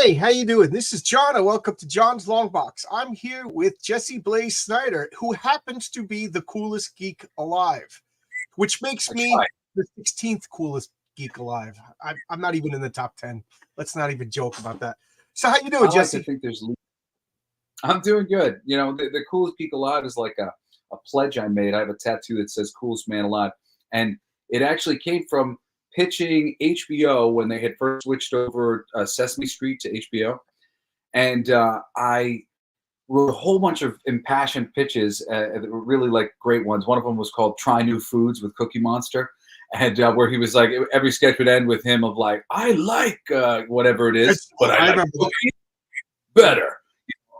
Hey, how you doing? This is John, and welcome to John's Long Box. I'm here with Jesse Blaze Snider, who happens to be the coolest geek alive, which makes me the 16th coolest geek alive. I'm not even in the top 10. Let's not even joke about that. So how you doing, Jesse? I think I'm doing good. You know, the coolest geek alive is like a pledge I made. I have a tattoo that says "coolest man alive," and it actually came from pitching HBO when they had first switched over Sesame Street to HBO, and I wrote a whole bunch of impassioned pitches that were really like great ones. One of them was called "Try New Foods" with Cookie Monster, and where he was like, every sketch would end with him of like, "I like whatever it is, but I like cookies better."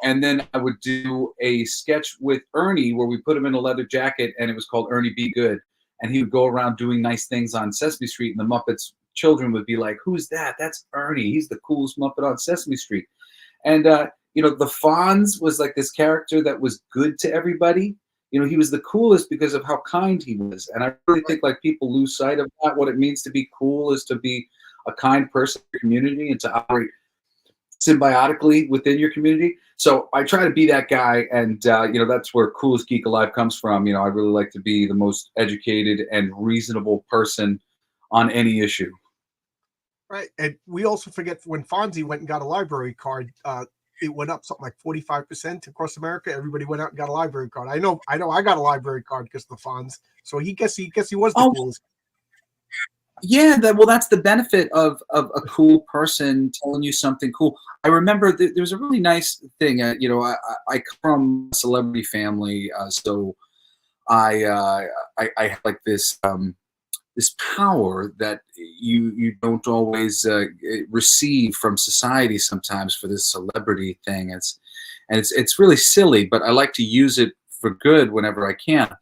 And then I would do a sketch with Ernie where we put him in a leather jacket, and it was called Ernie Be Good. And he would go around doing nice things on Sesame Street, and the Muppets children would be like, "Who's that? That's Ernie. He's the coolest Muppet on Sesame Street." And you know, the Fonz was like this character that was good to everybody. You know, he was the coolest because of how kind he was. And I really think like people lose sight of that. What it means to be cool is to be a kind person in your community and to operate symbiotically within your community. So I try to be that guy, and you know, that's where Coolest Geek Alive comes from. You know, I really like to be the most educated and reasonable person on any issue. Right, and we also forget when Fonzie went and got a library card, it went up something like 45% across America. Everybody went out and got a library card. I know, I got a library card because of the Fonz. So he was the coolest. Yeah, that's the benefit of a cool person telling you something cool. I remember there was a really nice thing. You know, I come from a celebrity family, so I have like this this power that you don't always receive from society sometimes for this celebrity thing. It's really silly, but I like to use it for good whenever I can.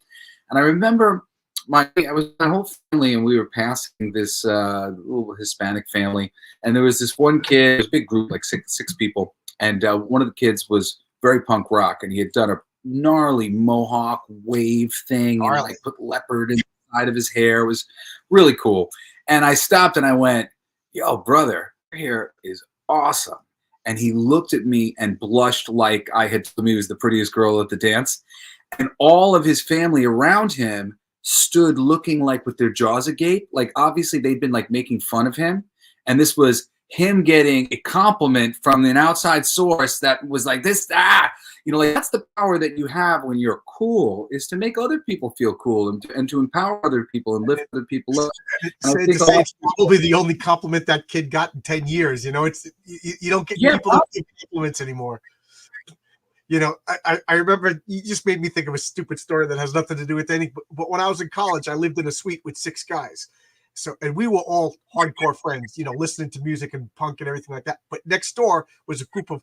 And I remember I was my whole family, and we were passing this little Hispanic family, and there was this one kid, it was a big group, like six people, and one of the kids was very punk rock, and he had done a gnarly mohawk wave thing, and like put leopard inside of his hair. It was really cool. And I stopped and I went, "Yo, brother, your hair is awesome." And he looked at me and blushed like I had told him he was the prettiest girl at the dance. And all of his family around him stood looking like with their jaws agape. Like obviously they'd been like making fun of him. And this was him getting a compliment from an outside source that was like this, you know, like that's the power that you have when you're cool, is to make other people feel cool and to empower other people and lift other people up. It's probably the only compliment that kid got in 10 years. You know, you don't get people to give compliments anymore. You know, I remember, you just made me think of a stupid story that has nothing to do with anything. But when I was in college, I lived in a suite with 6 guys. And we were all hardcore friends, you know, listening to music and punk and everything like that. But next door was a group of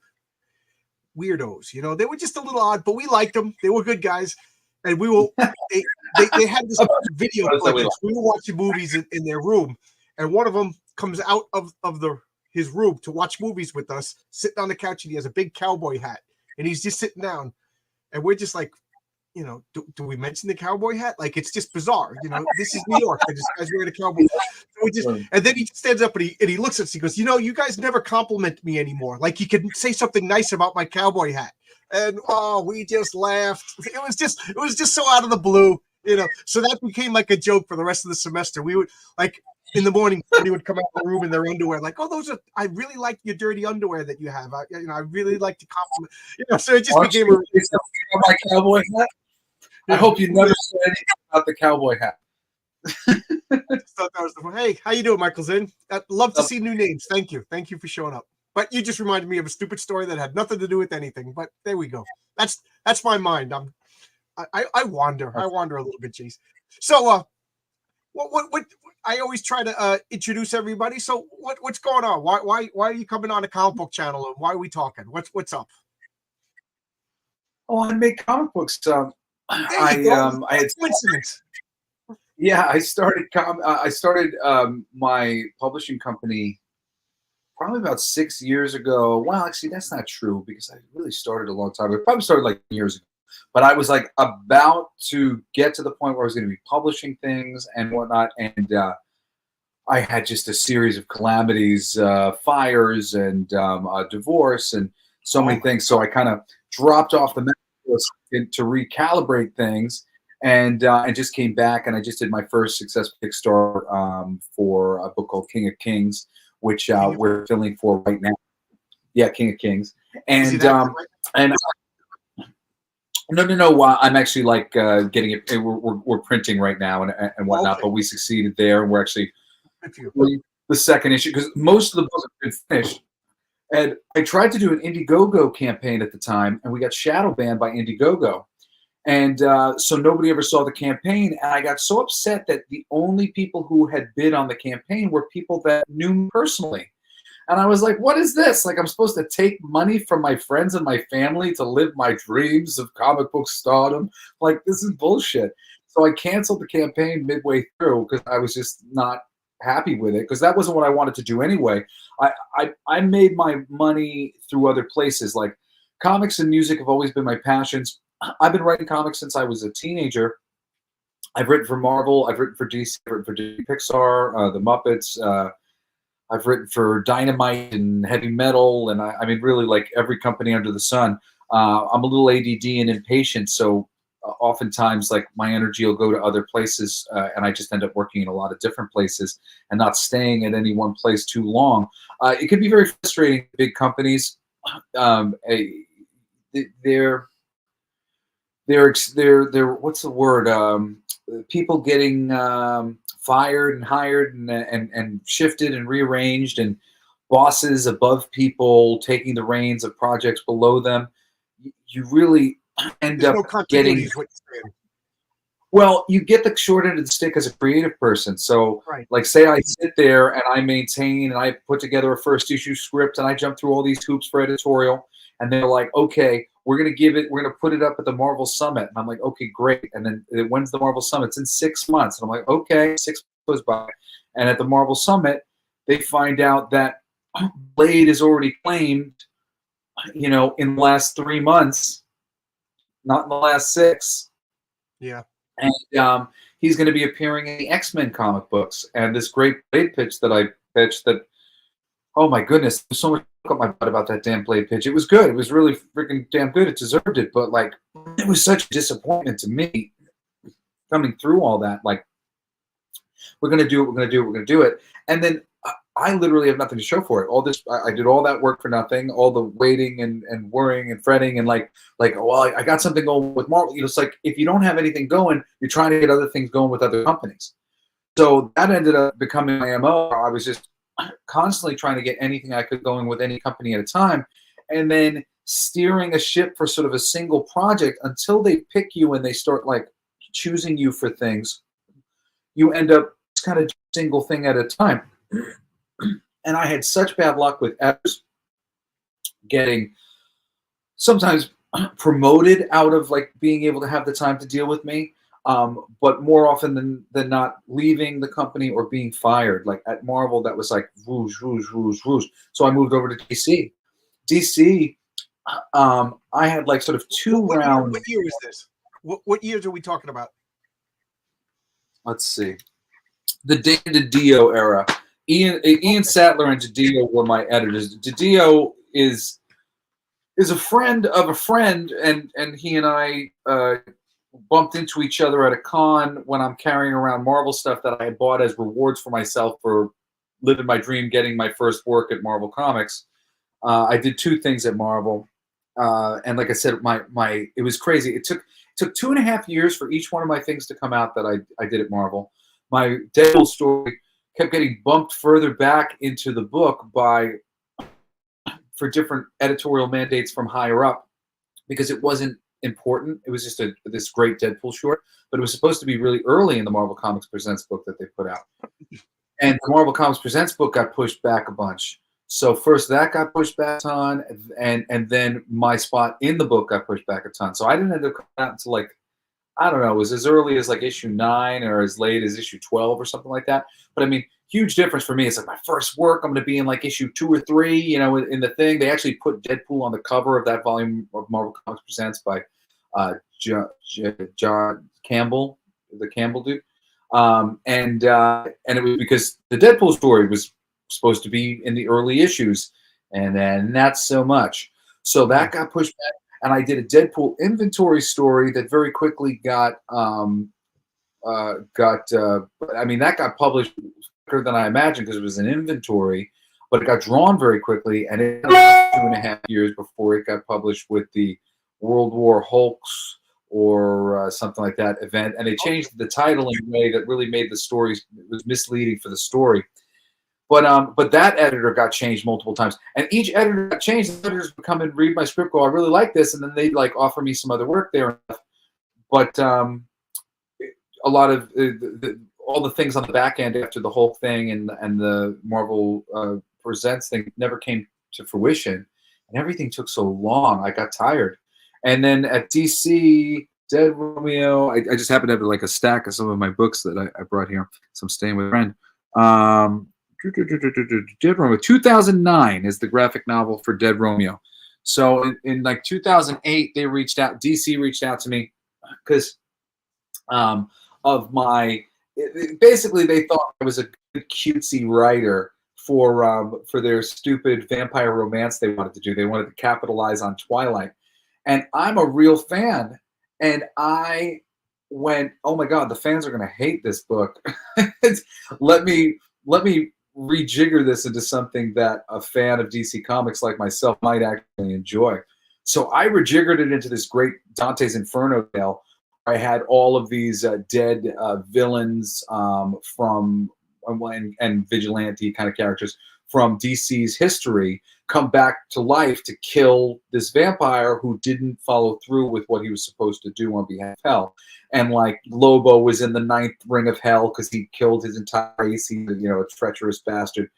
weirdos. You know, they were just a little odd, but we liked them. They were good guys. And we were, they had this video collection. We were watching movies in their room. And one of them comes out of his room to watch movies with us, sitting on the couch, and he has a big cowboy hat. And he's just sitting down, and we're just like, you know, do we mention the cowboy hat? Like, it's just bizarre. You know, this is New York, and this guy's wearing a cowboy hat. And then he stands up and he looks at us. He goes, "You know, you guys never compliment me anymore. Like, you can say something nice about my cowboy hat." And we just laughed. It was just so out of the blue, you know. So that became like a joke for the rest of the semester. We would like, in the morning, somebody would come out of the room in their underwear, like, "Oh, I really like your dirty underwear that you have. I really like to compliment." You know, so it just became my cowboy hat. I hope you never said anything about the cowboy hat. Hey, how you doing, Michael Zinn? I'd love to see new names. Thank you for showing up. But you just reminded me of a stupid story that had nothing to do with anything. But there we go. That's my mind. I wander. I wander a little bit, Jace. So what I always try to introduce everybody. So what's going on? Why are you coming on a comic book channel, and why are we talking? What's up? Oh, I make comic books. I had coincidence. Yeah, I started my publishing company probably about 6 years ago. Well, actually, that's not true, because I really started a long time ago. I probably started like years ago. But I was like about to get to the point where I was going to be publishing things and whatnot. And I had just a series of calamities, fires, and a divorce, and so Oh many my things. So I kind of dropped off the map to recalibrate things, and just came back, and I just did my first successful Kickstarter for a book called King of Kings, which King of, we're filming for right now. Yeah, King of Kings, is it and active right and no, no, no. I'm actually like getting it. We're printing right now and now? whatnot. Okay, But we succeeded there, and we're actually good for you. doing the second issue because most of the books have been finished. And I tried to do an Indiegogo campaign at the time, and we got shadow banned by Indiegogo. And so nobody ever saw the campaign. And I got so upset that the only people who had bid on the campaign were people that knew me personally. And I was like, what is this? Like, I'm supposed to take money from my friends and my family to live my dreams of comic book stardom? Like, this is bullshit. So I canceled the campaign midway through because I was just not happy with it because that wasn't what I wanted to do anyway. I made my money through other places. Like, comics and music have always been my passions. I've been writing comics since I was a teenager. I've written for Marvel. I've written for DC. I've written for Pixar, the Muppets. I've written for Dynamite and Heavy Metal, and I mean, really, like every company under the sun. I'm a little ADD and impatient, so oftentimes, like my energy will go to other places, and I just end up working in a lot of different places and not staying at any one place too long. It can be very frustrating. Big companies, they're they're what's the word? People getting fired and hired and shifted and rearranged, and bosses above people taking the reins of projects below them. You really end There's up no continuity, getting, is what you're saying. well, you get the short end of the stick as a creative person. So, Right. like, say I sit there and I maintain and I put together a first issue script and I jump through all these hoops for editorial, and they're like, okay, we're gonna put it up at the Marvel Summit, and I'm like, okay, great. And then when's the Marvel Summit? It's in 6 months, and I'm like, okay, 6 months goes by, and at the Marvel Summit, they find out that Blade is already claimed, in the last 3 months, not in the last 6. Yeah. And he's going to be appearing in the X-Men comic books. And this great Blade pitch that I pitched that, oh my goodness, there's so much up my butt about that damn Blade pitch. It was good. It was really freaking damn good. It deserved it. But, like, it was such a disappointment to me coming through all that. Like, we're going to do it, we're going to do it, we're going to do it. And then I literally have nothing to show for it. All this, I did all that work for nothing, all the waiting and worrying and fretting and like, well, I got something going with Marvel. It's like, if you don't have anything going, you're trying to get other things going with other companies. So that ended up becoming my MO. I was just constantly trying to get anything I could going with any company at a time, and then steering a ship for sort of a single project until they pick you and they start like choosing you for things. You end up just kind of single thing at a time. And I had such bad luck with editors getting sometimes promoted out of like being able to have the time to deal with me, but more often than not leaving the company or being fired. Like at Marvel, that was like whoosh, whoosh, whoosh, whoosh. So I moved over to DC. DC, I had like sort of What year is this? What years are we talking about? Let's see, the Dan DiDio era. Ian Sattler and DiDio were my editors. DiDio is a friend of a friend, and he and I bumped into each other at a con when I'm carrying around Marvel stuff that I had bought as rewards for myself for living my dream, getting my first work at Marvel Comics. I did 2 things at Marvel, and like I said, it was crazy. It took 2.5 years for each one of my things to come out that I did at Marvel. My Deadpool story kept getting bumped further back into the book for different editorial mandates from higher up because it wasn't important. It was just this great Deadpool short, but it was supposed to be really early in the Marvel Comics Presents book that they put out. And the Marvel Comics Presents book got pushed back a bunch. So first that got pushed back a ton, and then my spot in the book got pushed back a ton. So I didn't end up coming out until like, I don't know, it was as early as like issue 9 or as late as issue 12 or something like that. But I mean, huge difference for me. It's like my first work. I'm going to be in like issue 2 or 3, in the thing. They actually put Deadpool on the cover of that volume of Marvel Comics Presents by John Campbell, the Campbell dude. And it was because the Deadpool story was supposed to be in the early issues, and then not so much. So that got pushed back, and I did a Deadpool inventory story that very quickly got I mean, that got published quicker than I imagined because it was an inventory, but it got drawn very quickly, and it took about 2.5 years before it got published with the World War Hulks or something like that event. And they changed the title in a way that really made the story, it was misleading for the story. But that editor got changed multiple times, and each editor got changed. The editors would come and read my script, go, I really like this, and then they'd like offer me some other work there. But a lot of all the things on the back end after the Hulk thing and the Marvel Presents thing never came to fruition, and everything took so long. I got tired, and then at DC, Dead Romeo, I just happened to have like a stack of some of my books that I brought here. So I'm staying with a friend. Dead Romeo 2009 is the graphic novel for Dead Romeo. So in like 2008, they reached out. DC reached out to me because of my. Basically, they thought I was a good cutesy writer for their stupid vampire romance they wanted to do. They wanted to capitalize on Twilight, and I'm a real fan. And I went, oh my God, the fans are going to hate this book. let me rejigger this into something that a fan of DC Comics like myself might actually enjoy. So I rejiggered it into this great Dante's Inferno tale. I had all of these dead villains from and vigilante kind of characters from DC's history come back to life to kill this vampire who didn't follow through with what he was supposed to do on behalf of Hell. And like Lobo was in the 9th ring of Hell because he killed his entire race. He's a treacherous bastard.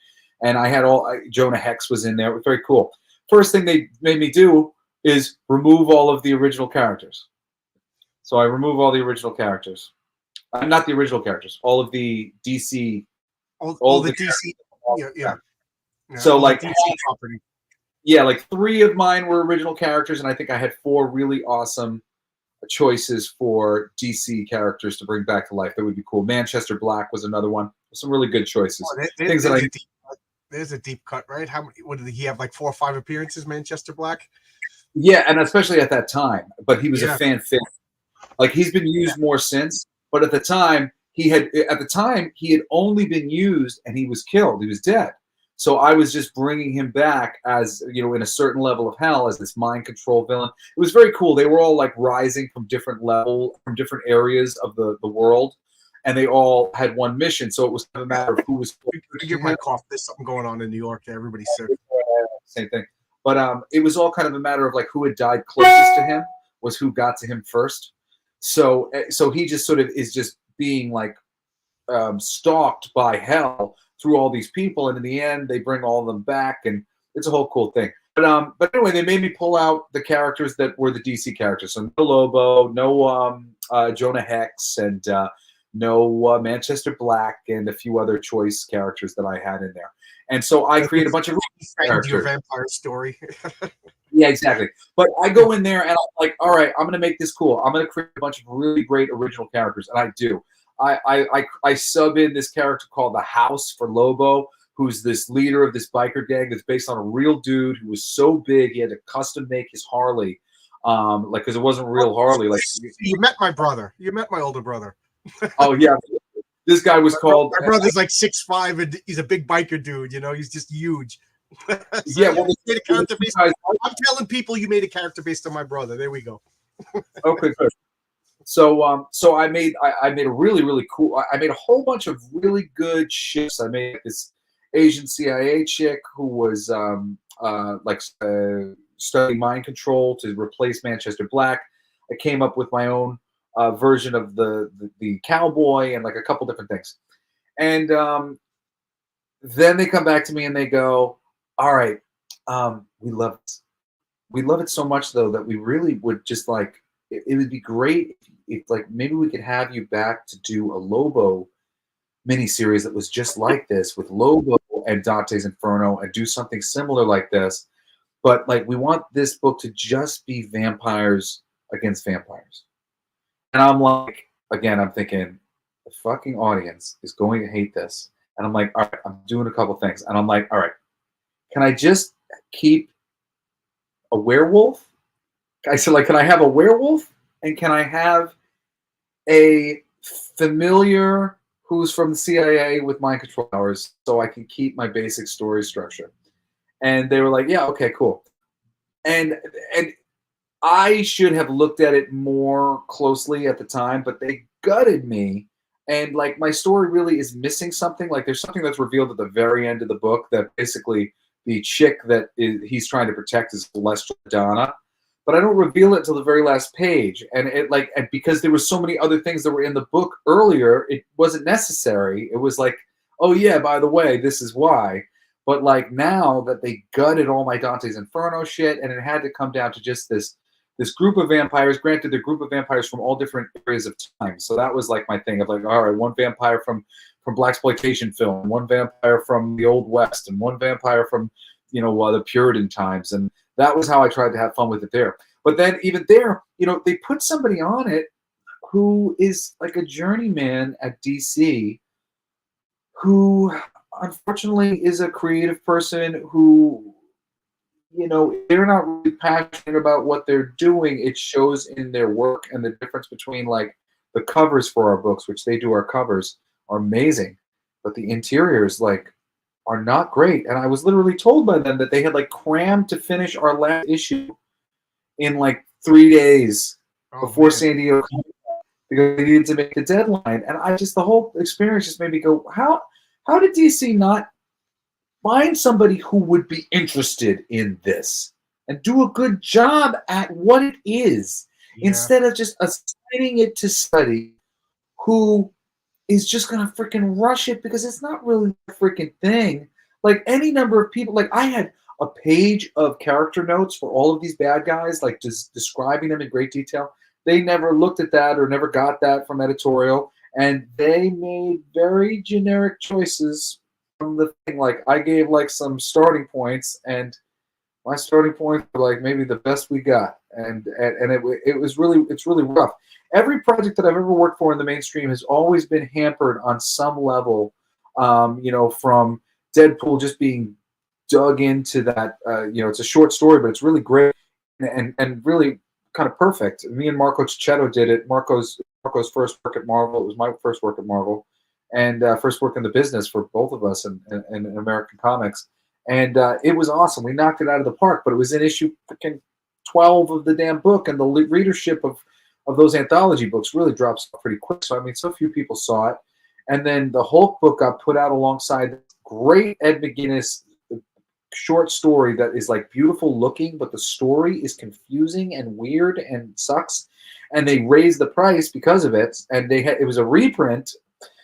And I had Jonah Hex was in there. It was very cool. First thing they made me do is remove all of the original characters. So I remove all the original characters. Not the original characters. All of the DC. All the DC. Yeah. So like DC property. Yeah, like 3 of mine were original characters, and I think I had 4 really awesome choices for DC characters to bring back to life. That would be cool. Manchester Black was another one. Some really good choices. There's a deep cut, right? How many? What did he have? Like 4 or 5 appearances, Manchester Black. Yeah, and especially at that time. But he was a fan favorite. Like he's been used more since, but at the time he had only been used and he was killed. He was dead. So I was just bringing him back as, in a certain level of hell as this mind control villain. It was very cool. They were all like rising from different areas of the world, and they all had one mission. So it was a matter of who was. Forgive my cough. There's something going on in New York. Everybody's sick. Same thing. But it was all kind of a matter of like who had died closest to him was who got to him first. So he just sort of is just being like stalked by hell through all these people, and in the end they bring all of them back, and it's a whole cool thing. But anyway, they made me pull out the characters that were the DC characters. So no Lobo, no Jonah Hex, and no Manchester Black, and a few other choice characters that I had in there. And so I create a bunch of characters. Your vampire story. Yeah, exactly. But I go in there and I'm like, all right, I'm going to make this cool. I'm going to create a bunch of really great original characters, and I do. I sub in this character called the House for Lobo, who's this leader of this biker gang that's based on a real dude who was so big he had to custom make his Harley, because it wasn't real Harley. Like you met my brother. You met my older brother. Oh yeah, this guy was called. My brother's like 6'5", and he's a big biker dude. He's just huge. Yeah, well, made a character based I'm telling people you made a character based on my brother. There we go. Okay, good. So I made a really, really cool. I made a whole bunch of really good ships. I made this Asian CIA chick who was studying mind control to replace Manchester Black. I came up with my own version of the cowboy and like a couple different things. And then they come back to me and they go, all right, we love it. We love it so much though that we really would just like it would be great if like maybe we could have you back to do a Lobo miniseries that was just like this with Lobo and Dante's Inferno and do something similar like this. But like we want this book to just be vampires against vampires. And I'm like, again, I'm thinking, the fucking audience is going to hate this. And I'm like, all right, I'm doing a couple things. And I'm like, all right, can I just keep a werewolf? I said, like, can I have a werewolf? And can I have a familiar who's from the CIA with mind control powers so I can keep my basic story structure? And they were like, yeah, okay, cool. And I should have looked at it more closely at the time, but they gutted me. And like my story really is missing something. Like there's something that's revealed at the very end of the book that basically the chick that he's trying to protect is Celestial Madonna. But I don't reveal it till the very last page. And it like, and because there were so many other things that were in the book earlier, it wasn't necessary. It was like, oh yeah, by the way, this is why. But like now that they gutted all my Dante's Inferno shit, and it had to come down to just this group of vampires. Granted, they're a group of vampires from all different areas of time. So that was like my thing of like, all right, one vampire from blaxploitation film, one vampire from the Old West, and one vampire from, you know, the Puritan times. And that was how I tried to have fun with it there. But then even there, you know, they put somebody on it who is like a journeyman at DC who unfortunately is a creative person who, you know, they're not really passionate about what they're doing. It shows in their work, and the difference between like the covers for our books, which they do our covers, are amazing, but the interiors like are not great. And I was literally told by them that they had like crammed to finish our last issue in like 3 days before San Diego because they needed to make the deadline. And I just, the whole experience just made me go, how did DC not find somebody who would be interested in this and do a good job at what it is instead of just assigning it to somebody who is just going to freaking rush it because it's not really a freaking thing. Like any number of people, like I had a page of character notes for all of these bad guys, like just describing them in great detail. They never looked at that or never got that from editorial. And they made very generic choices from the thing. Like I gave like some starting points, and my starting points were like maybe the best we got. And it's really rough. Every project that I've ever worked for in the mainstream has always been hampered on some level. You know, from Deadpool just being dug into that. You know, it's a short story, but it's really great and really kind of perfect. Me and Marco Cicchetto did it. Marco's first work at Marvel. It was my first work at Marvel, and first work in the business for both of us in American comics. And it was awesome. We knocked it out of the park. But it was in issue freaking 12 of the damn book, and the readership of those anthology books really drops off pretty quick. So I mean, so few people saw it. And then the Hulk book got put out alongside this great Ed McGuinness short story that is like beautiful looking, but the story is confusing and weird and sucks. And they raised the price because of it. And it was a reprint.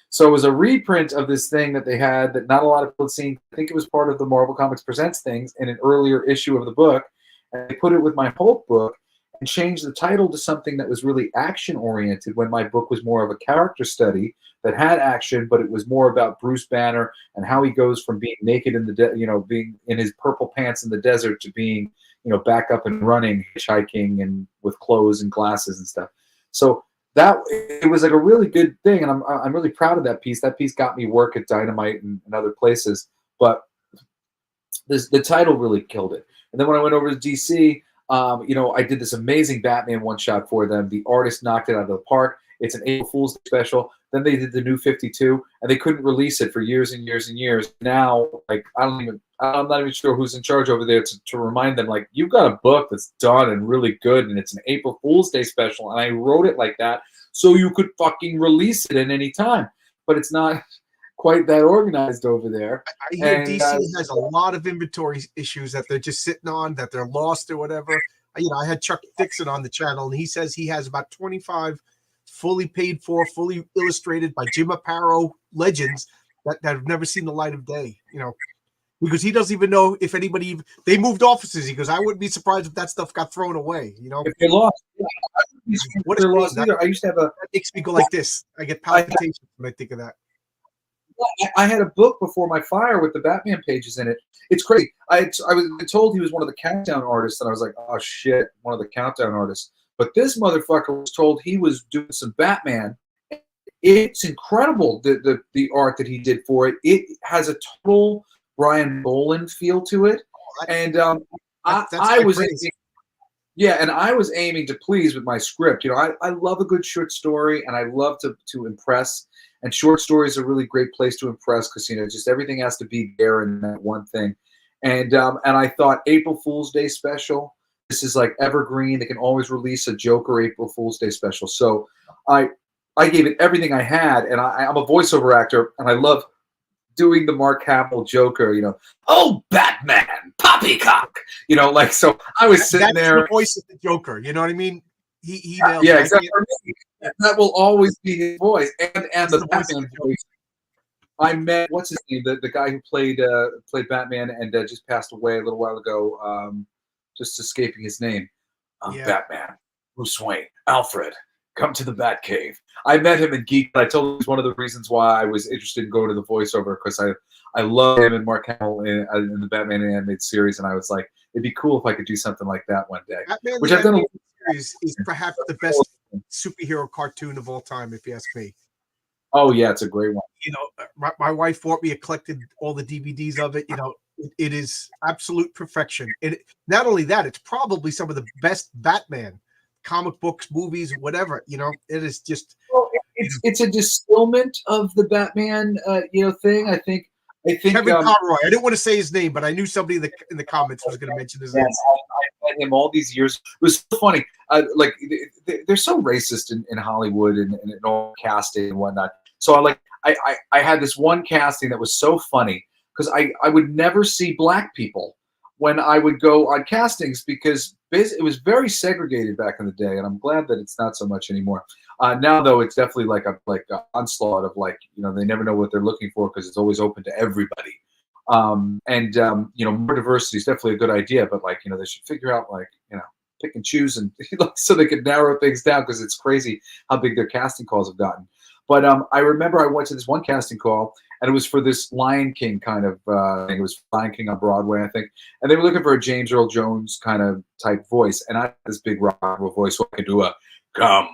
So it was a reprint of this thing that they had that not a lot of people had seen. I think it was part of the Marvel Comics Presents things in an earlier issue of the book. And they put it with my Hulk book and changed the title to something that was really action-oriented when my book was more of a character study that had action, but it was more about Bruce Banner and how he goes from being naked in the being in his purple pants in the desert to being, you know, back up and running, hitchhiking and with clothes and glasses and stuff. So that it was like a really good thing, and I'm really proud of that piece. That piece got me work at Dynamite and other places, but the title really killed it. And then when I went over to DC, you know, I did this amazing Batman one-shot for them. The artist knocked it out of the park. It's an April Fool's Day special. Then they did the New 52, and they couldn't release it for years and years and years. Now, like, I'm not even sure who's in charge over there to remind them, like, you've got a book that's done and really good, and it's an April Fool's Day special, and I wrote it like that so you could fucking release it at any time. But it's not quite that organized over there. I hear DC has a lot of inventory issues that they're just sitting on, that they're lost or whatever. You know, I had Chuck Dixon on the channel, and he says he has about 25 fully paid for, fully illustrated by Jim Aparo legends that have never seen the light of day, you know, because he doesn't even know if anybody, they moved offices. He goes, I wouldn't be surprised if that stuff got thrown away, you know. If they lost, yeah. What is lost either? I used to have that makes me go like this. I get palpitations when I think of that. I had a book before my fire with the Batman pages in it. It's crazy. I was told he was one of the countdown artists, and I was like, oh shit, one of the countdown artists. But this motherfucker was told he was doing some Batman. it's incredible the art that he did for it. It has a total Brian Boland feel to it, and That's I high was praise. yeah, and I was aiming to please with my script. You know, I love a good short story, and I love to impress. And short stories are a really great place to impress because you know just everything has to be there in that one thing. And I thought April Fool's Day special. This is like evergreen. They can always release a Joker April Fool's Day special. So I I gave it everything I had, and I'm a voiceover actor, and I love doing the Mark Hamill Joker, you know, oh, Batman, poppycock, you know, like, so I was sitting That's there. the voice of the Joker. You know what I mean? He nails Yeah, it. exactly. For me, that will always be his voice, and That's the the voice of Batman the Joker. voice. I met what's his name, the guy who played Batman and just passed away a little while ago. Just escaping his name. Yeah. Batman, Bruce Wayne, Alfred, come to the Batcave. I met him in Geek. I told him it's one of the reasons why I was interested in going to the voiceover because I love him and Mark Hamill in the Batman animated series, and I was like, it'd be cool if I could do something like that one day. Batman Which the I've done. Animated Series is perhaps the best superhero cartoon of all time, if you ask me. Oh yeah, it's a great one. You know, my wife bought me, collected all the DVDs of it. You know, it is absolute perfection. And not only that, it's probably some of the best Batman comic books, movies, whatever. You know, it is just. Well, it's a distillment of the Batman, thing. I think Kevin Conroy. I didn't want to say his name, but I knew somebody in the comments was going to mention his name. I met him all these years. It was so funny. Like they're so racist in Hollywood and all casting and whatnot. So I had this one casting that was so funny because I would never see black people when I would go on castings because it was very segregated back in the day, and I'm glad that it's not so much anymore. Now though, it's definitely like a onslaught of they never know what they're looking for because it's always open to everybody. More diversity is definitely a good idea, but they should figure out pick and choose and so they can narrow things down because it's crazy how big their casting calls have gotten. But I remember I went to this one casting call, and it was for this Lion King kind of thing. It was Lion King on Broadway, I think. And they were looking for a James Earl Jones kind of type voice. And I had this big rock voice, so I could do a "Come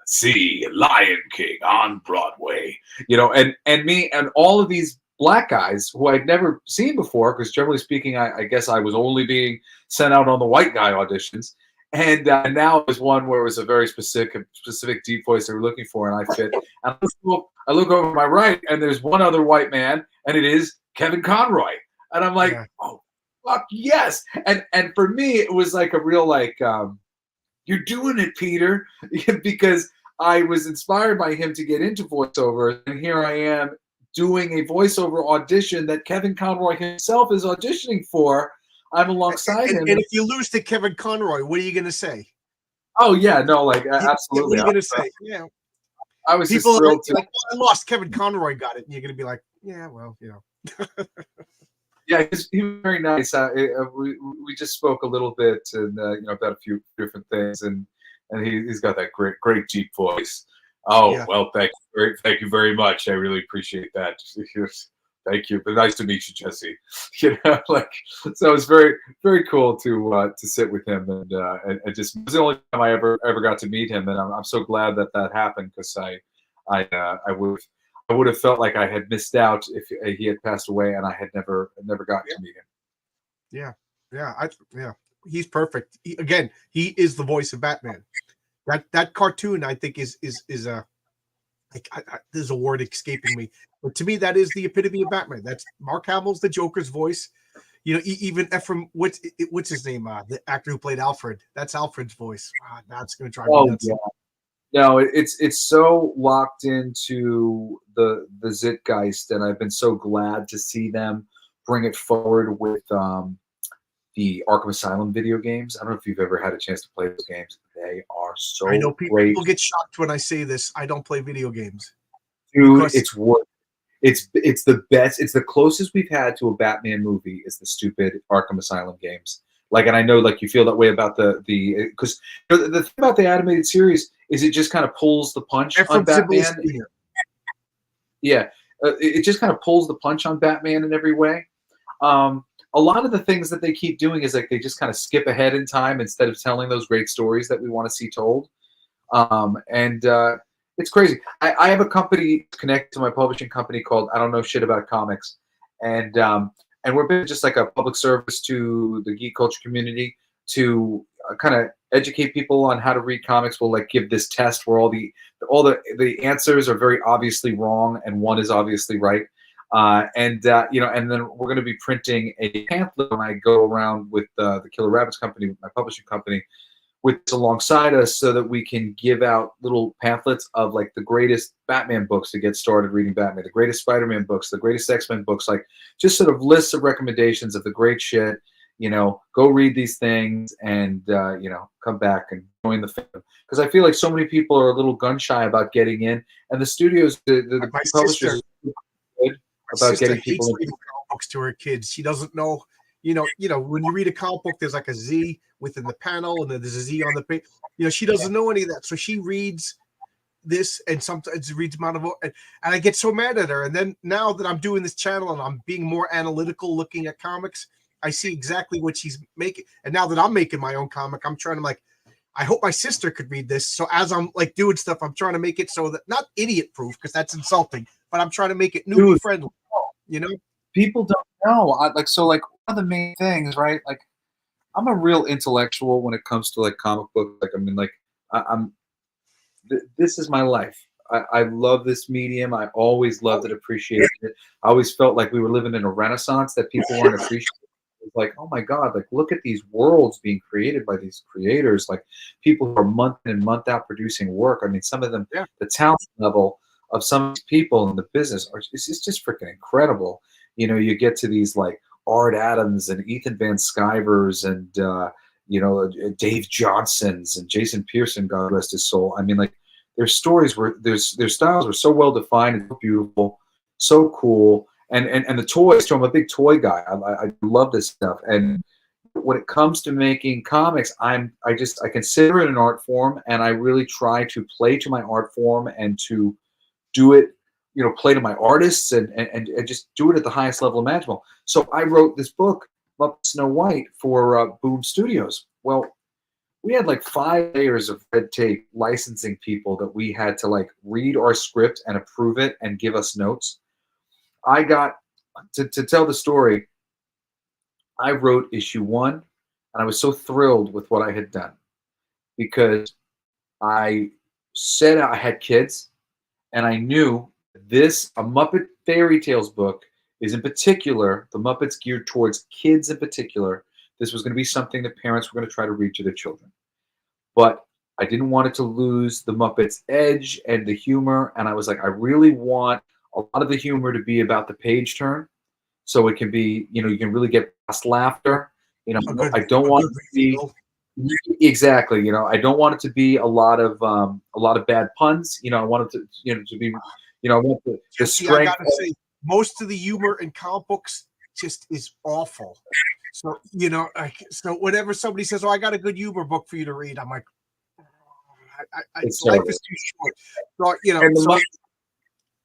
see Lion King on Broadway," and me and all of these black guys who I'd never seen before, because generally speaking, I guess I was only being sent out on the white guy auditions. And now it was one where it was a very specific deep voice they were looking for, and I fit. And I look over to my right, and there's one other white man, and it is Kevin Conroy. And I'm like, oh, fuck yes! And for me, it was like a real you're doing it, Peter, because I was inspired by him to get into voiceover, and here I am doing a voiceover audition that Kevin Conroy himself is auditioning for. I'm alongside him. And if you lose to Kevin Conroy, what are you going to say? Oh yeah, no, absolutely. What are you going to say? Yeah, I was people just thrilled to. Like, I lost. Kevin Conroy got it, and you're going to be like, yeah, well, Yeah, he was very nice. We just spoke a little bit, and about a few different things, and he's got that great deep voice. Oh yeah. Well, thank you very much. I really appreciate that. Thank you. But nice to meet you, Jesse. So it was very, very cool to sit with him, and just it was the only time I ever got to meet him, and I'm so glad that happened because I would have felt like I had missed out if he had passed away and I had never gotten to meet him. Yeah, he's perfect. He is the voice of Batman. That cartoon, I think, is there's a word escaping me, but to me, that is the epitome of Batman. That's Mark Hamill's the Joker's voice. Even Ephraim, what's his name? The actor who played Alfred. That's Alfred's voice. That's going to drive me nuts. Yeah. No, it's so locked into the Zeitgeist, and I've been so glad to see them bring it forward with the Arkham Asylum video games. I don't know if you've ever had a chance to play those games. They are so I know great. People get shocked when I say this. I don't play video games. Dude, it's the best. It's the closest we've had to a Batman movie is the stupid Arkham Asylum games. And I know you feel that way about the because the thing about the animated series is it just kind of pulls the punch on Batman. Yeah, it just kind of pulls the punch on Batman in every way. A lot of the things that they keep doing is they just kind of skip ahead in time instead of telling those great stories that we want to see told. It's crazy. I have a company connected to my publishing company called I Don't Know Shit About Comics, and we're been just like a public service to the geek culture community to kind of educate people on how to read comics. We'll like give this test where all the answers are very obviously wrong and one is obviously right. And then we're going to be printing a pamphlet when I go around with the Killer Rabbits company, my publishing company, with alongside us so that we can give out little pamphlets of like the greatest Batman books to get started reading Batman, the greatest Spider-Man books, the greatest X-Men books, like just sort of lists of recommendations of the great shit. Go read these things and come back and join the fandom. Because I feel like so many people are a little gun shy about getting in, and the studios, the My publishers, sister, are good my about sister getting people hates in. reading comic books to her kids. She doesn't know. When you read a comic book, there's like a Z within the panel, and then there's a Z on the page. She doesn't know any of that, so she reads this and sometimes reads them out of and I get so mad at her. And then now that I'm doing this channel and I'm being more analytical, looking at comics, I see exactly what she's making. And now that I'm making my own comic, I'm trying to like, I hope my sister could read this. So as I'm like doing stuff, I'm trying to make it so that not idiot proof because that's insulting, but I'm trying to make it newbie friendly. People don't know. One of the main things, right? Like, I'm a real intellectual when it comes to like comic books. Like, I mean, like, this is my life. I love this medium. I always loved it, appreciated it. I always felt like we were living in a renaissance that people weren't appreciating. It was like, oh my God, like look at these worlds being created by these creators, like people who are month in and month out producing work. I mean, some of them, the talent level of some people in the business it's just freaking incredible. You get to these like Art Adams and Ethan Van Sciver's and Dave Johnson's and Jason Pearson, God rest his soul. I mean, like their stories their styles were so well defined and so beautiful, so cool. And the toys too. I'm a big toy guy. I love this stuff. And when it comes to making comics, I consider it an art form, and I really try to play to my art form and to do it, play to my artists and just do it at the highest level imaginable. So I wrote this book, Muppet Snow White, for Boom Studios. Well, we had like 5 layers of red tape licensing people that we had to like read our script and approve it and give us notes. I got to tell the story. I wrote issue 1, and I was so thrilled with what I had done because I said I had kids, and I knew a Muppet Fairy Tales book is in particular, the Muppets geared towards kids in particular. This was going to be something that parents were going to try to read to their children. But I didn't want it to lose the Muppets' edge and the humor, and I was like, I really want a lot of the humor to be about the page turn, so it can be, you can really get past laughter. I don't want it to be exactly. I don't want it to be a lot of bad puns. I want it to be, I want the strength. I gotta say, most of the humor in comic books just is awful. So so whenever somebody says, "Oh, I got a good humor book for you to read," I'm like, life is too short. So,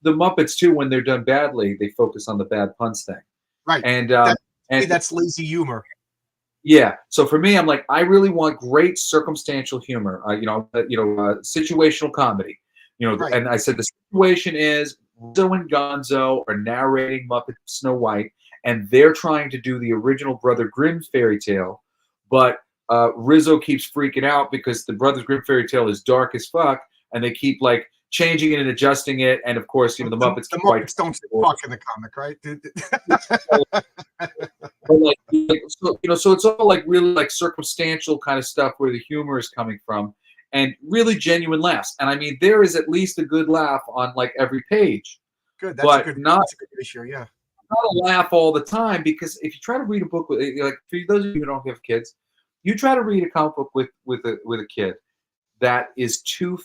the Muppets too, when they're done badly, they focus on the bad puns thing. Right. And that's lazy humor. Yeah. So for me, I'm like, I really want great circumstantial humor. Situational comedy. Right. And I said the situation is Rizzo and Gonzo are narrating Muppet Snow White, and they're trying to do the original Brother Grimm fairy tale, but Rizzo keeps freaking out because the Brothers Grimm fairy tale is dark as fuck, and they keep like changing it and adjusting it, and of course, the Muppets. The Muppets don't say fuck in the comic, right? But so it's all like really like circumstantial kind of stuff where the humor is coming from, and really genuine laughs. And I mean, there is at least a good laugh on like every page. Good, that's a good issue, yeah. Not a laugh all the time, because if you try to read a book with, like, for those of you who don't have kids, you try to read a comic book with a kid that is too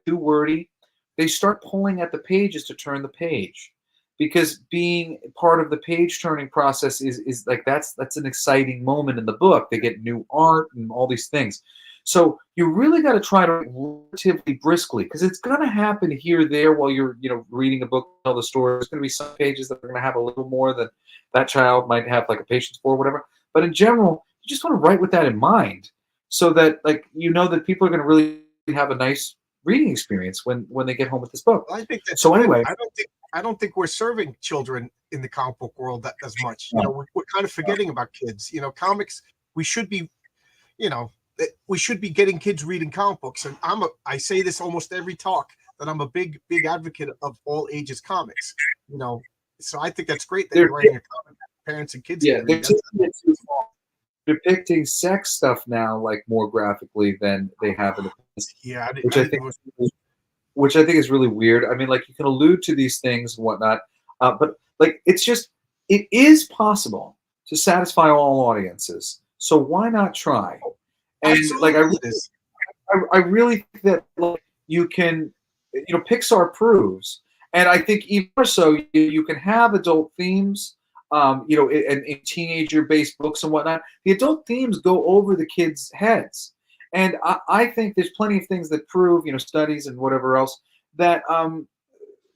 wordy, they start pulling at the pages to turn the page, because being part of the page turning process is like that's an exciting moment in the book. They get new art and all these things. So you really got to try to relatively briskly, because it's going to happen here or there while you're reading a book, tell the story. There's going to be some pages that are going to have a little more than that child might have like a patience for, or whatever. But in general, you just want to write with that in mind, so that that people are going to really have a nice reading experience when they get home with this book. I think that's so. good. Anyway, I don't think we're serving children in the comic book world that as much. No. You know, we're kind of forgetting about kids. You know, comics. We should be, you know, we should be getting kids reading comic books. And I say this almost every talk that I'm a big advocate of all ages comics. You know, so I think that's great that you're writing a comic parents and kids. Yeah, they're depicting sex stuff now like more graphically than they have in the past. Yeah, which I think is really weird. I mean, like, you can allude to these things and whatnot, but like, it is possible to satisfy all audiences. So why not try? And absolutely. Like, I really think that, like, you can, Pixar proves, and I think even more so, you can have adult themes, in teenager-based books and whatnot. The adult themes go over the kids' heads. And I think there's plenty of things that prove, studies and whatever else, that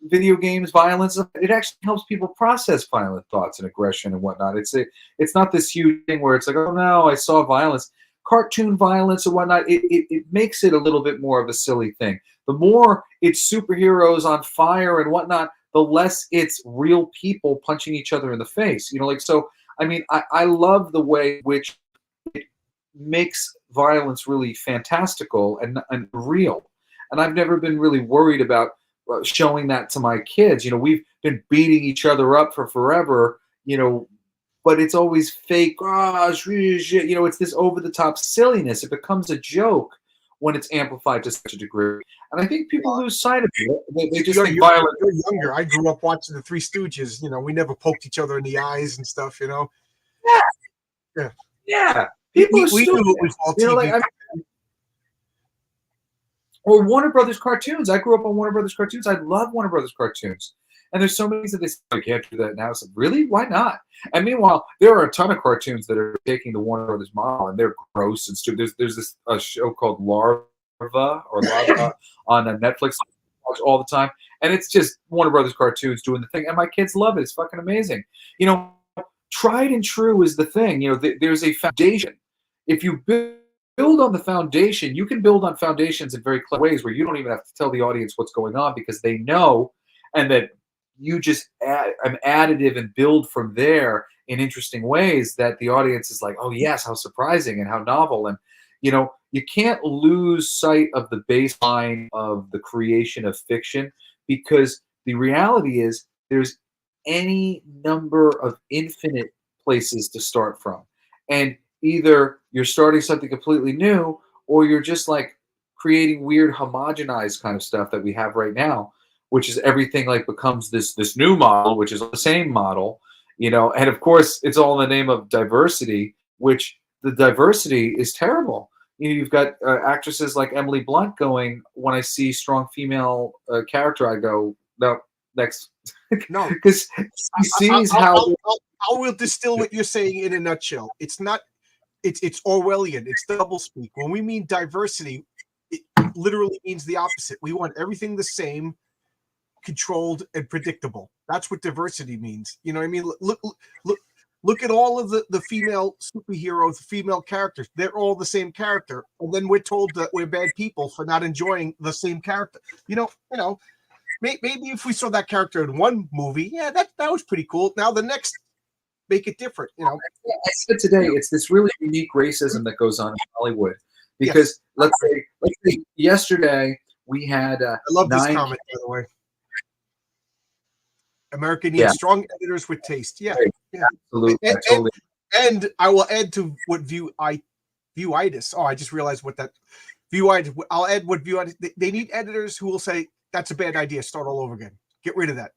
video games, violence, it actually helps people process violent thoughts and aggression and whatnot. It's not this huge thing where it's like, oh no, I saw violence. Cartoon violence and whatnot, it makes it a little bit more of a silly thing. The more it's superheroes on fire and whatnot, the less it's real people punching each other in the face. So, I mean, I love the way which it makes violence really fantastical and real. And I've never been really worried about showing that to my kids. We've been beating each other up for forever, but it's always fake. It's this over-the-top silliness. It becomes a joke when it's amplified to such a degree. And I think people lose sight of it. They just think violence. You're younger. I grew up watching the Three Stooges. We never poked each other in the eyes and stuff, Yeah. People are stupid. Or Warner Brothers cartoons. I grew up on Warner Brothers cartoons. I love Warner Brothers cartoons. And there's so many that they say, you can't do that now. So really? Why not? And meanwhile, there are a ton of cartoons that are taking the Warner Brothers model, and they're gross and stupid. There's this show called Larva on Netflix I watch all the time. And it's just Warner Brothers cartoons doing the thing. And my kids love it. It's fucking amazing. Tried and true is the thing. There's a foundation. If you build on the foundation, you can build on foundations in very clever ways where you don't even have to tell the audience what's going on because they know, and that you just add an additive and build from there in interesting ways that the audience is like, oh yes, how surprising and how novel. And you can't lose sight of the baseline of the creation of fiction, because the reality is there's any number of infinite places to start from. And either you're starting something completely new, or you're just like creating weird homogenized kind of stuff that we have right now, which is everything like becomes this new model, which is the same model, and of course it's all in the name of diversity, which the diversity is terrible. You've got actresses like Emily Blunt going, when I see strong female character, I go, no, next. No, because she sees how. I will distill what you're saying in a nutshell. It's Orwellian. It's doublespeak. When we mean diversity, it literally means the opposite. We want everything the same, controlled and predictable. That's what diversity means. You know what I mean? Look at all of the female superheroes, the female characters. They're all the same character, and then we're told that we're bad people for not enjoying the same character. Maybe if we saw that character in one movie, yeah, that was pretty cool. Now the next, make it different. I said today, it's this really unique racism that goes on in Hollywood, because let's say yesterday we had. I love this comment, by the way. America needs strong editors with taste. Yeah, yeah, absolutely. And I will add to what viewitis. Oh, I just realized what that viewitis. I'll add what viewitis. They need editors who will say that's a bad idea. Start all over again. Get rid of that.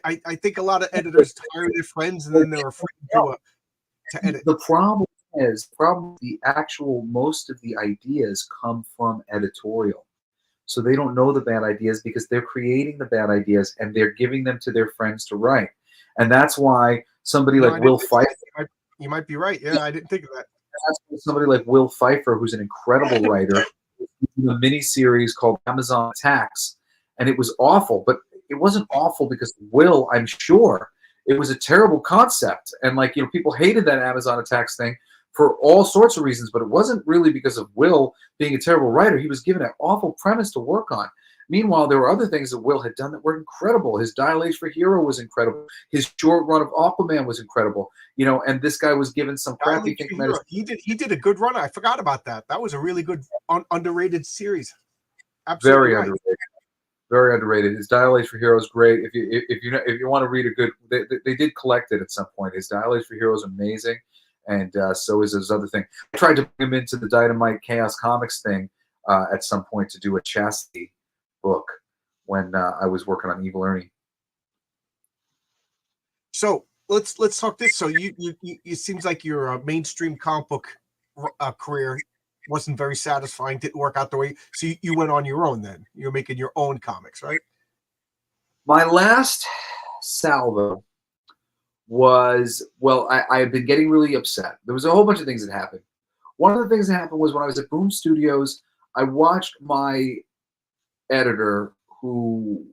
I think a lot of editors hire their friends and then they're afraid to edit. The problem is most of the ideas come from editorial. So they don't know the bad ideas because they're creating the bad ideas and they're giving them to their friends to write. And that's why somebody like Will Pfeiffer. You might be right. Yeah, I didn't think of that. That's why somebody like Will Pfeiffer, who's an incredible writer, in a mini-series called Amazon Attacks. And it was awful, but it wasn't awful because Will, I'm sure, it was a terrible concept. And people hated that Amazon Attacks thing for all sorts of reasons, but it wasn't really because of Will being a terrible writer. He was given an awful premise to work on. Meanwhile, there were other things that Will had done that were incredible. His Dial H for Hero was incredible. His short run of Aquaman was incredible. You know, and this guy was given some crappy thing. He did a good run. I forgot about that. That was a really good underrated series. Absolutely very right. underrated. Very underrated. His Dial H for Hero is great. If you want to read a good, they did collect it at some point. His Dial H for Hero is amazing, and so is his other thing. I tried to bring him into the Dynamite Chaos Comics thing at some point to do a Chastity book when I was working on Evil Ernie. So let's talk this. So you it seems like your mainstream comic book career wasn't very satisfying, didn't work out the way. So you went on your own then. You're making your own comics, right? My last salvo was, well, I had been getting really upset. There was a whole bunch of things that happened. One of the things that happened was when I was at Boom Studios, I watched my editor, who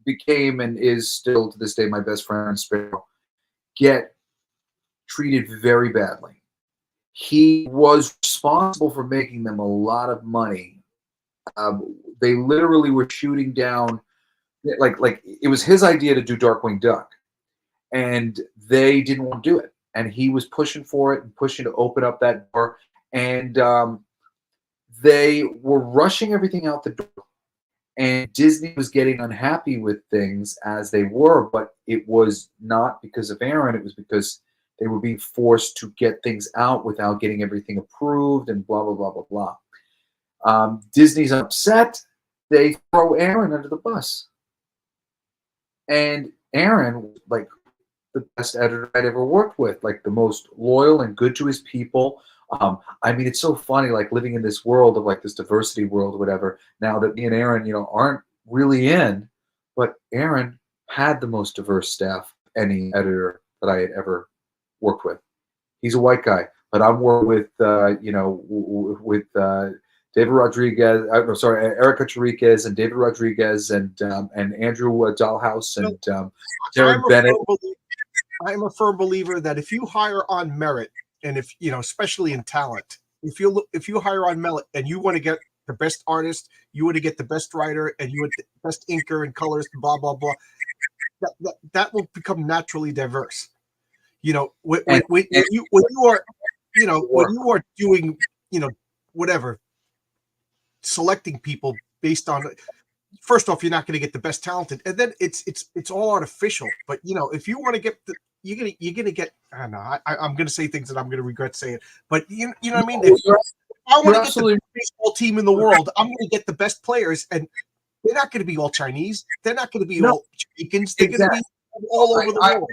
became and is still to this day my best friend, Sparrow, get treated very badly. He was responsible for making them a lot of money. They literally were shooting down, like it was his idea to do Darkwing Duck, and they didn't want to do it. And he was pushing for it and pushing to open up that door. And they were rushing everything out the door. And Disney was getting unhappy with things as they were, but it was not because of Aaron. It was because they were being forced to get things out without getting everything approved and blah, blah, blah, blah, blah. Disney's upset. They throw Aaron under the bus. And Aaron, like the best editor I'd ever worked with, like the most loyal and good to his people. I mean, it's so funny, like living in this world of like this diversity world or whatever, now that me and Aaron, you know, aren't really in, but Aaron had the most diverse staff of any editor that I had ever worked with. He's a white guy, but I'm working with, you know, with David Rodriguez, Erica Chiriquez and David Rodriguez and Andrew Dahlhaus and Darren Bennett. I'm a firm believer that if you hire on merit, and if you know, especially in talent, if you hire on merit and you want to get the best artist, you want to get the best writer, and you want the best inker and colors, blah blah blah, that will become naturally diverse. You know, when you are, you know, when you are doing, you know, whatever, selecting people based on, first off, you're not going to get the best talented, and then it's all artificial. But you know, if you want to get the, you're gonna get. I don't know. I'm gonna say things that I'm gonna regret saying, but you know what I mean. If I want to get the best baseball team in the world, I'm gonna get the best players, and they're not going to be all Chinese. They're not going to be all Jamaicans. They're going to be all over the world.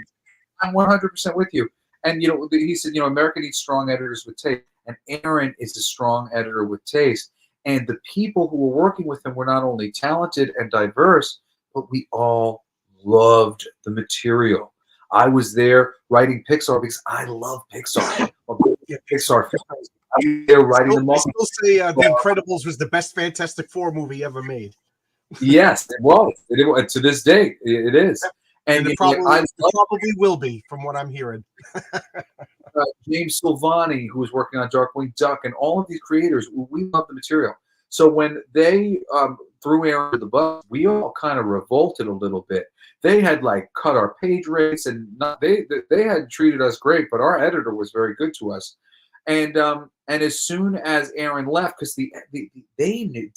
I'm 100% with you. And you know, he said, you know, America needs strong editors with taste, and Aaron is a strong editor with taste. And the people who were working with him were not only talented and diverse, but we all loved the material. I was there writing Pixar because I love Pixar. Yeah, Pixar. I was there writing them off. I still say The Incredibles was the best Fantastic Four movie ever made. Yes, it was. To this day, it is. And it probably will be, from what I'm hearing. James Silvani, who was working on Darkwing Duck, and all of these creators, we love the material. So when they threw Aaron to the bus, we all kind of revolted a little bit. They had like cut our page rates, and they had treated us great, but our editor was very good to us. And as soon as Aaron left, because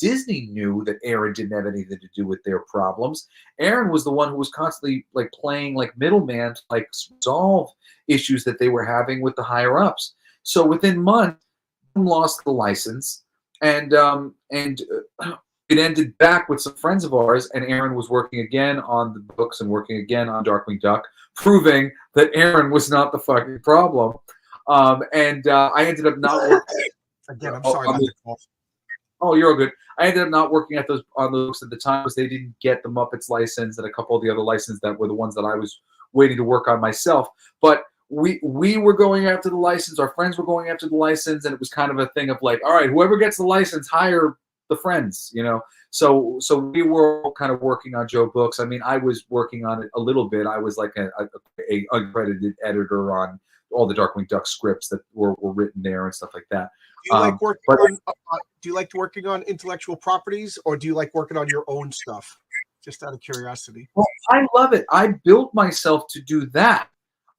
Disney knew that Aaron didn't have anything to do with their problems. Aaron was the one who was constantly like playing like middleman to like resolve issues that they were having with the higher ups. So within months, lost the license, and it ended back with some friends of ours, and Aaron was working again on the books and working again on Darkwing Duck, proving that Aaron was not the fucking problem. I ended up not working. Again, I'm sorry about that. Oh, you're all good. I ended up not working on those books at the time because they didn't get the Muppets license and a couple of the other licenses that were the ones that I was waiting to work on myself. But we were going after the license. Our friends were going after the license, and it was kind of a thing of like, all right, whoever gets the license, hire the friends, you know. So we were all kind of working on Joe books. I mean, I was working on it a little bit. I was like a uncredited editor on all the Darkwing Duck scripts that were written there and stuff like that. Do you like working on? Do you like working on intellectual properties, or do you like working on your own stuff? Just out of curiosity. Well, I love it. I built myself to do that.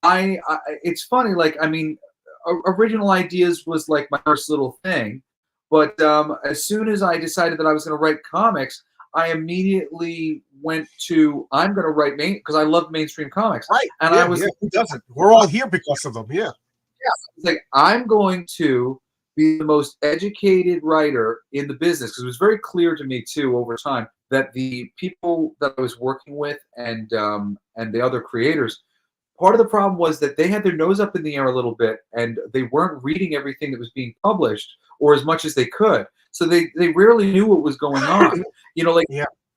It's funny. Like, I mean, original ideas was like my first little thing, but as soon as I decided that I was going to write comics, I immediately went to I'm going to write because I love mainstream comics. Right. And I was who doesn't? We're all here because of them. Yeah. It's like I'm going to be the most educated writer in the business, because it was very clear to me too over time that the people that I was working with and the other creators, part of the problem was that they had their nose up in the air a little bit, and they weren't reading everything that was being published, or as much as they could. So they rarely knew what was going on. You know, like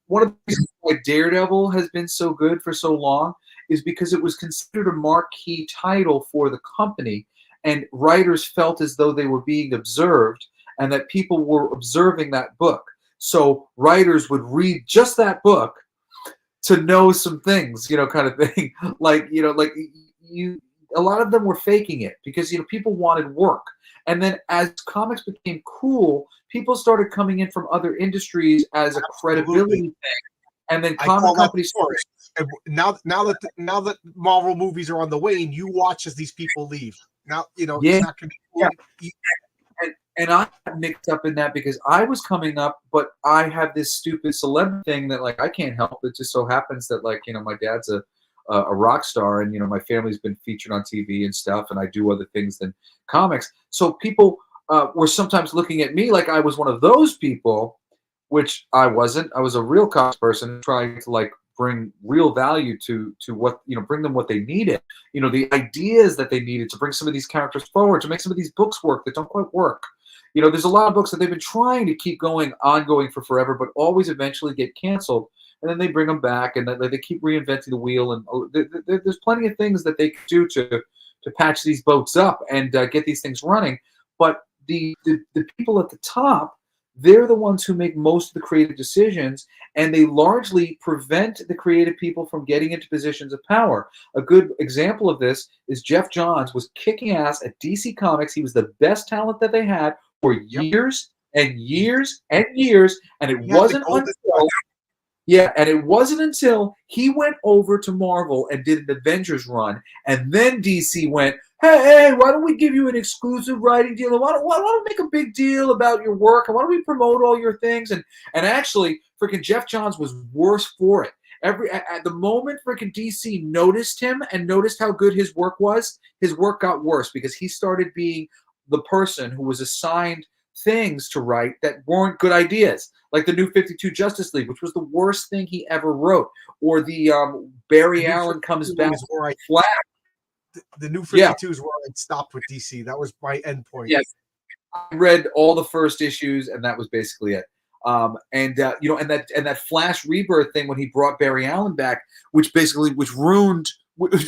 one of the reasons why Daredevil has been so good for so long is because it was considered a marquee title for the company, and writers felt as though they were being observed and that people were observing that book. So writers would read just that book to know some things, you know, kind of thing. Like, you know, like a lot of them were faking it because, you know, people wanted work. And then as comics became cool, people started coming in from other industries as a credibility thing. And then comic companies started. And now that Marvel movies are on the wane, you watch as these people leave. Now, you know, it's not going to be cool. And I got mixed up in that because I was coming up, but I have this stupid celebrity thing that, like, I can't help. It just so happens that, like, you know, my dad's a rock star, and, you know, my family's been featured on TV and stuff, and I do other things than comics. So people were sometimes looking at me like I was one of those people, which I wasn't. I was a real comics person trying to, like, bring real value to what, you know, bring them what they needed, you know, the ideas that they needed to bring some of these characters forward, to make some of these books work that don't quite work. You know, there's a lot of books that they've been trying to keep ongoing for forever, but always eventually get canceled, and then they bring them back, and they keep reinventing the wheel. And there's plenty of things that they can do to patch these boats up and get these things running. But the people at the top, they're the ones who make most of the creative decisions, and they largely prevent the creative people from getting into positions of power. A good example of this is Jeff Johns was kicking ass at DC Comics. He was the best talent that they had for years and years and years, and it wasn't until he went over to Marvel and did an Avengers run, and then DC went, hey, why don't we give you an exclusive writing deal? Why don't we make a big deal about your work? And why don't we promote all your things? And actually, freaking Jeff Johns was worse for it. At the moment freaking DC noticed him and noticed how good his work was, his work got worse because he started being the person who was assigned things to write that weren't good ideas, like the New 52 Justice League, which was the worst thing he ever wrote, or the Barry Allen comes back flat. The New 52 is where I stopped with DC. That was my end point. Yes, I read all the first issues, and that was basically it. You know, and that Flash Rebirth thing when he brought Barry Allen back, which ruined very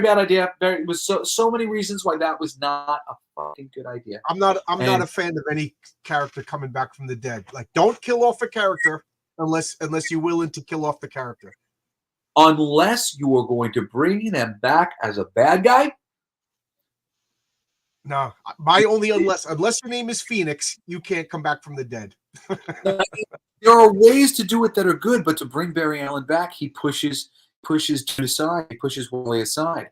bad idea. It was so many reasons why that was not a fucking good idea. I'm not a fan of any character coming back from the dead. Like, don't kill off a character unless you're willing to kill off the character. Unless you are going to bring them back as a bad guy. No, unless your name is Phoenix, you can't come back from the dead. There are ways to do it that are good, but to bring Barry Allen back, he pushes to aside. He pushes Wally aside.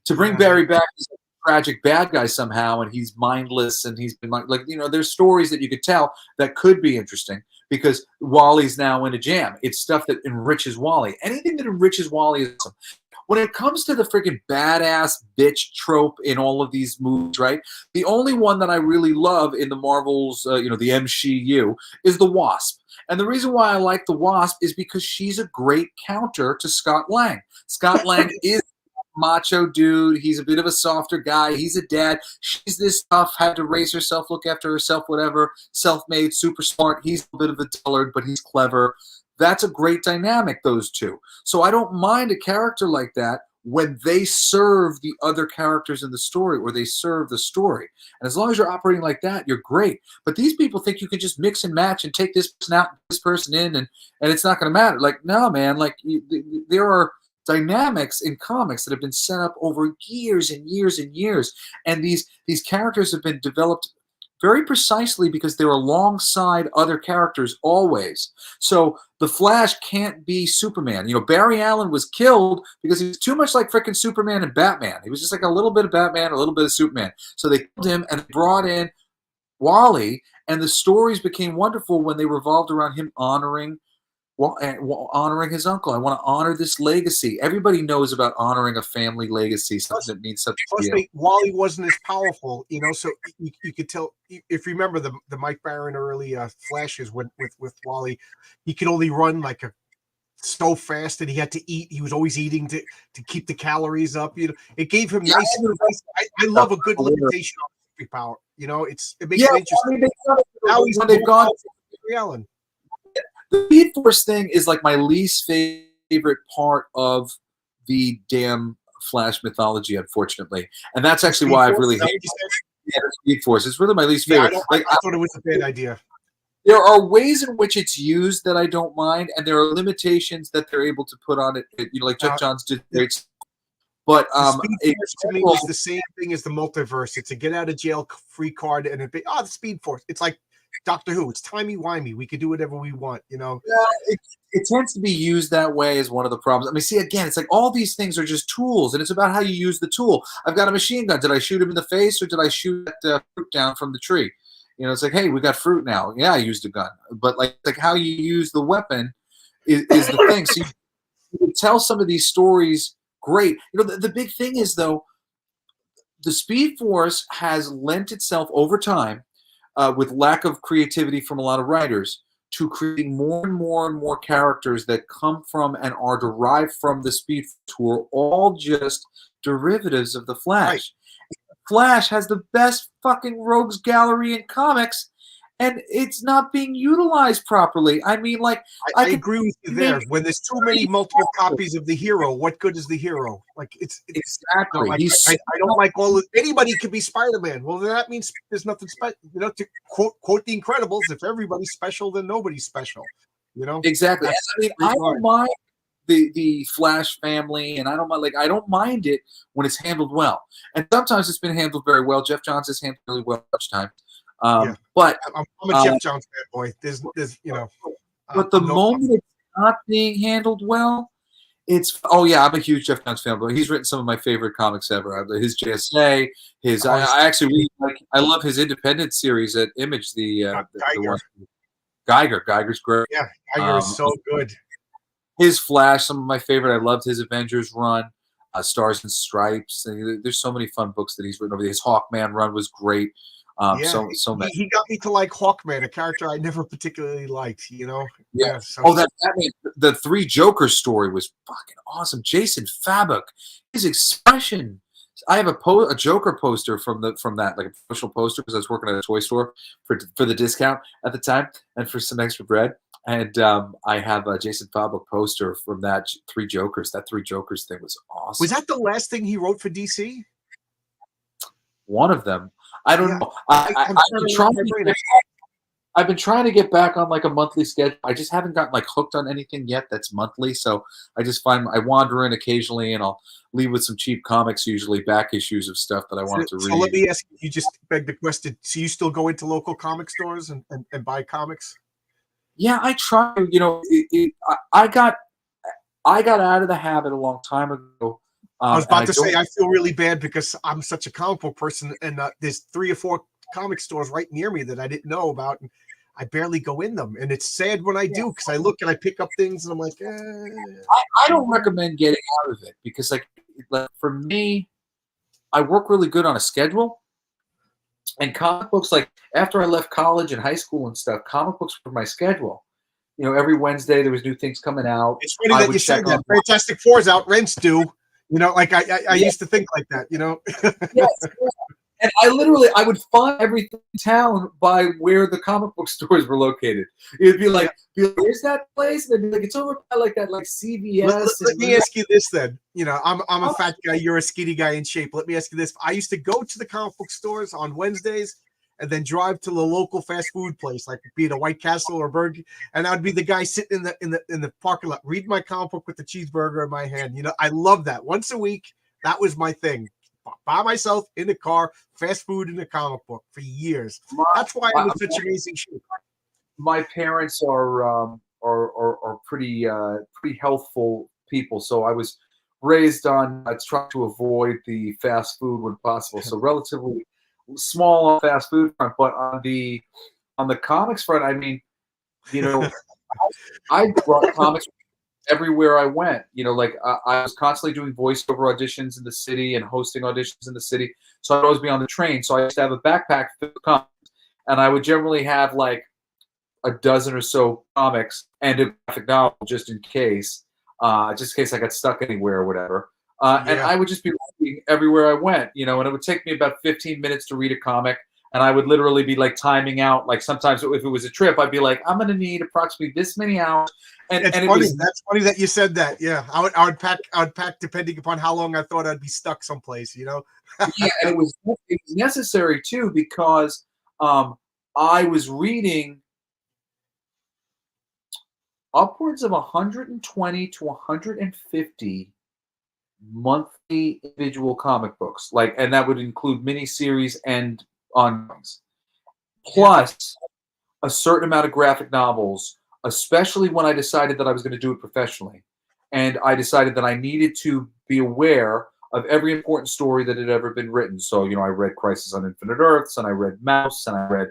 To bring Barry back as a tragic bad guy somehow, and he's mindless, and he's been like, you know, there's stories that you could tell that could be interesting because Wally's now in a jam. It's stuff that enriches Wally. Anything that enriches Wally is awesome. When it comes to the freaking badass bitch trope in all of these movies, right? The only one that I really love in the Marvels, you know, the MCU, is the Wasp. And the reason why I like the Wasp is because she's a great counter to Scott Lang. Scott Lang is a macho dude. He's a bit of a softer guy. He's a dad. She's this tough, had to raise herself, look after herself, whatever, self-made, super smart. He's a bit of a dullard, but he's clever. That's a great dynamic, those two. So I don't mind a character like that when they serve the other characters in the story or they serve the story. And as long as you're operating like that, you're great. But these people think you can just mix and match and take this person out, this person in, and it's not going to matter. Like, no, man. Like, there are dynamics in comics that have been set up over years and years and years, and these characters have been developed very precisely because they're alongside other characters always. So the Flash can't be Superman. You know, Barry Allen was killed because he was too much like freaking Superman and Batman. He was just like a little bit of Batman, a little bit of Superman. So they killed him and brought in Wally, and the stories became wonderful when they revolved around him honoring his uncle. I want to honor this legacy. Everybody knows about honoring a family legacy, something that means such a deal. Wally wasn't as powerful, you know, so you could tell, if you remember the Mike Baron early flashes with Wally, he could only run like so fast, and he had to eat. He was always eating to keep the calories up. You know, it gave him nice. I love a good limitation on power. You know, it makes it interesting. I mean, now he's they've gone Barry Allen. The Speed Force thing is like my least favorite part of the damn Flash mythology, unfortunately, and that's actually why I've really hated the Speed Force. It's really my least favorite. I thought it was a bad idea. There are ways in which it's used that I don't mind, and there are limitations that they're able to put on it. You know, like Jeff Johns did. But Speed Force to me is the same thing as the multiverse. It's a get out of jail free card, and the Speed Force. It's like Doctor Who. It's timey-wimey. We can do whatever we want, you know. Yeah, it tends to be used that way as one of the problems. I mean, see, again, it's like all these things are just tools, and it's about how you use the tool. I've got a machine gun. Did I shoot him in the face, or did I shoot that fruit down from the tree? You know, it's like, hey, we got fruit now. Yeah, I used a gun. But like how you use the weapon is the thing. So you can tell some of these stories great. You know, the big thing is, though, the Speed Force has lent itself over time, with lack of creativity from a lot of writers, to creating more and more and more characters that come from and are derived from the Speed Force, who are all just derivatives of the Flash. Right. Flash has the best fucking rogues gallery in comics, and it's not being utilized properly. I mean, like, I agree with you there. When there's too many multiple copies of the hero, what good is the hero? Like, it's exactly. You know, I don't like anybody can be Spider-Man. Well, that means there's nothing special. You know, to quote the Incredibles, if everybody's special, then nobody's special. You know, exactly. I mean, I don't mind the Flash family, and I don't mind it when it's handled well. And sometimes it's been handled very well. Jeff Johns has handled really well much time. But I'm a Jeff Johns fanboy. There's you know. But the moment it's not being handled well, it's I'm a huge Jeff Johns fanboy. He's written some of my favorite comics ever. His JSA, I actually really like. I love his independent series at Image. The one, Geiger's great. Yeah, Geiger is so good. His Flash, some of my favorite. I loved his Avengers run, Stars and Stripes. And there's so many fun books that he's written over there. His Hawkman run was great. So many. He got me to like Hawkman, a character I never particularly liked. You know. Yeah. That Batman, the Three Jokers story was fucking awesome. Jason Fabok, his expression. I have a Joker poster from that, like a promotional poster, because I was working at a toy store for the discount at the time and for some extra bread. And I have a Jason Fabok poster from that Three Jokers. That Three Jokers thing was awesome. Was that the last thing he wrote for DC? One of them. I don't know. I've been trying to get back on like a monthly schedule. I just haven't gotten like hooked on anything yet that's monthly. So I just find I wander in occasionally, and I'll leave with some cheap comics, usually back issues of stuff that I wanted to read. So let me ask you, just beg the question. So you still go into local comic stores and buy comics? Yeah, I try. You know, I got out of the habit a long time ago. I was about to say, I feel really bad because I'm such a comic book person, and there's 3 or 4 comic stores right near me that I didn't know about, and I barely go in them. And it's sad when I do, because I look and I pick up things, and I'm like, I don't recommend getting out of it, because like for me, I work really good on a schedule. And comic books, like after I left college and high school and stuff, comic books were my schedule. You know, every Wednesday there was new things coming out. It's funny that you said that. Fantastic Four's out, rent's due. You know, like I used to think like that. You know. Yes. And I would find everything in town by where the comic book stores were located. It'd be like, where's that place? And they'd be like, it's over by like CVS. Let me ask you this then. You know, I'm a fat guy. You're a skinny guy in shape. Let me ask you this. I used to go to the comic book stores on Wednesdays and then drive to the local fast food place, like be it a White Castle or Burger, and I'd be the guy sitting in the parking lot, reading my comic book with the cheeseburger in my hand. You know, I love that. Once a week, that was my thing. By myself in the car, fast food in the comic book for years. That's why I was such amazing shape. My parents are pretty healthful people, so I was raised on trying to avoid the fast food when possible. So relatively small on fast food front, but on the comics front, I mean, you know, I brought comics everywhere I went. You know, like I was constantly doing voiceover auditions in the city and hosting auditions in the city. So I'd always be on the train. So I used to have a backpack filled with comics, and I would generally have like a dozen or so comics and a graphic novel just in case I got stuck anywhere or whatever. And I would just be reading everywhere I went, you know, and it would take me about 15 minutes to read a comic. And I would literally be like timing out. Like sometimes if it was a trip, I'd be like, I'm going to need approximately this many hours. And it's funny. That's funny that you said that. Yeah. I would pack depending upon how long I thought I'd be stuck someplace, you know? Yeah. And it was necessary too, because I was reading upwards of 120 to 150 monthly individual comic books, and that would include miniseries and ongoings, plus a certain amount of graphic novels, especially when I decided that I was going to do it professionally. And I decided that I needed to be aware of every important story that had ever been written. So, you know, I read Crisis on Infinite Earths, and I read Mouse, and I read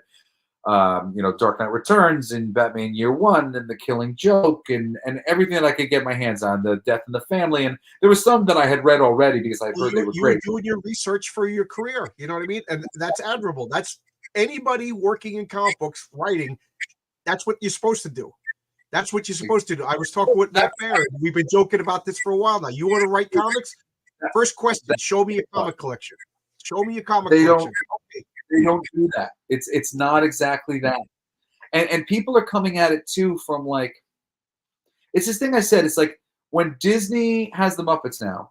Dark Knight Returns and Batman Year One and The Killing Joke and everything that I could get my hands on, The Death in the Family. And there was some that I had read already because I heard they were great. You were doing your research for your career, you know what I mean? And that's admirable. That's anybody working in comic books, writing, that's what you're supposed to do. That's what you're supposed to do. I was talking with Matt Barrett. We've been joking about this for a while now. You want to write comics? First question, show me a comic collection. Show me a comic collection. Okay. They don't do that. It's not exactly that. And people are coming at it too from like, it's this thing I said, it's like when Disney has the Muppets now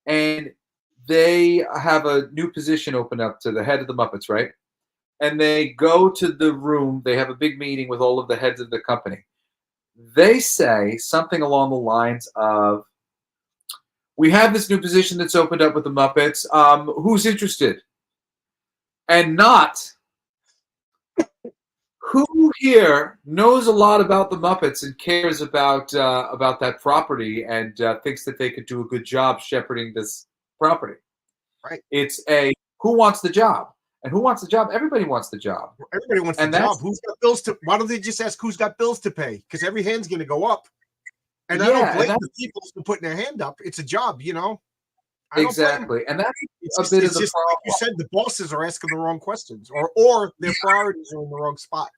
and they have a new position open up to the head of the Muppets, right? And they go to the room, they have a big meeting with all of the heads of the company. They say something along the lines of, we have this new position that's opened up with the Muppets. Who's interested? And not who here knows a lot about the Muppets and cares about that property and thinks that they could do a good job shepherding this property. Right. It's who wants the job? And who wants the job? Everybody wants the job. Everybody wants the job. Who's got bills to? Why don't they just ask who's got bills to pay? Because every hand's going to go up. And I don't blame the people for putting their hand up. It's a job, you know. Exactly, and that's a bit of the problem. Like you said, the bosses are asking the wrong questions, or their priorities are in the wrong spot.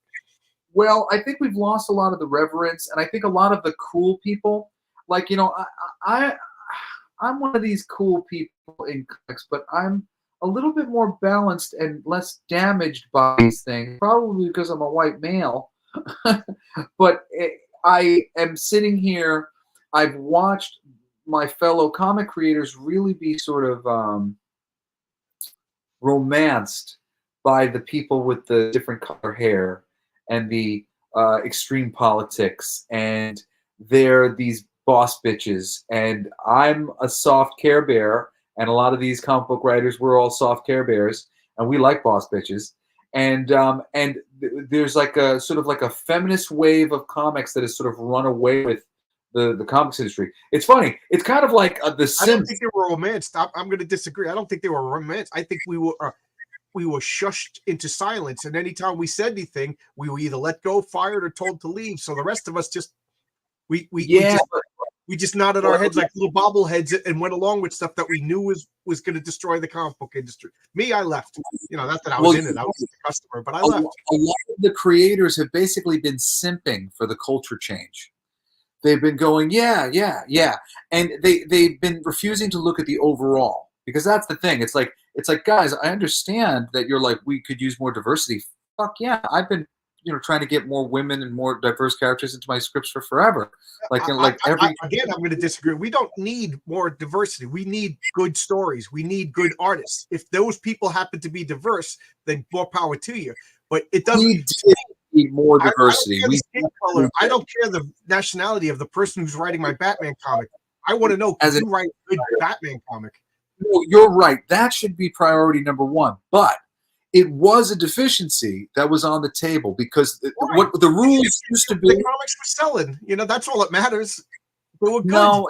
Well, I think we've lost a lot of the reverence, and I think a lot of the cool people, like, you know, I'm one of these cool people in comics, but I'm a little bit more balanced and less damaged by these things, probably because I'm a white male. But I am sitting here. I've watched my fellow comic creators really be sort of romanced by the people with the different color hair and the extreme politics, and they're these boss bitches. And I'm a soft Care Bear, and a lot of these comic book writers, we're all soft Care Bears, and we like boss bitches. And there's like a sort of like a feminist wave of comics that has sort of run away with the comics industry. It's funny. It's kind of like the Sims. I don't think they were romanced. I'm going to disagree. I don't think they were romanced. I think we were shushed into silence, and anytime we said anything, we were either let go, fired, or told to leave. So the rest of us just we just nodded our heads like little bobbleheads and went along with stuff that we knew was going to destroy the comic book industry. Me, I left. You know, not that I was in it. I was the customer, but I left. A lot of the creators have basically been simping for the culture change. They've been going, yeah. And they've been refusing to look at the overall, because that's the thing. It's like, guys, I understand that you're like, we could use more diversity. Fuck yeah. I've been, trying to get more women and more diverse characters into my scripts for forever. Again, I'm going to disagree. We don't need more diversity. We need good stories. We need good artists. If those people happen to be diverse, then more power to you. But it doesn't. We need more diversity. I don't care the nationality of the person who's writing my Batman comic. I want to know, can you write a good Batman comic? No, you're right. That should be priority number one. But it was a deficiency that was on the table because what the rules used to be. The comics were selling. That's all that matters. They were good. No,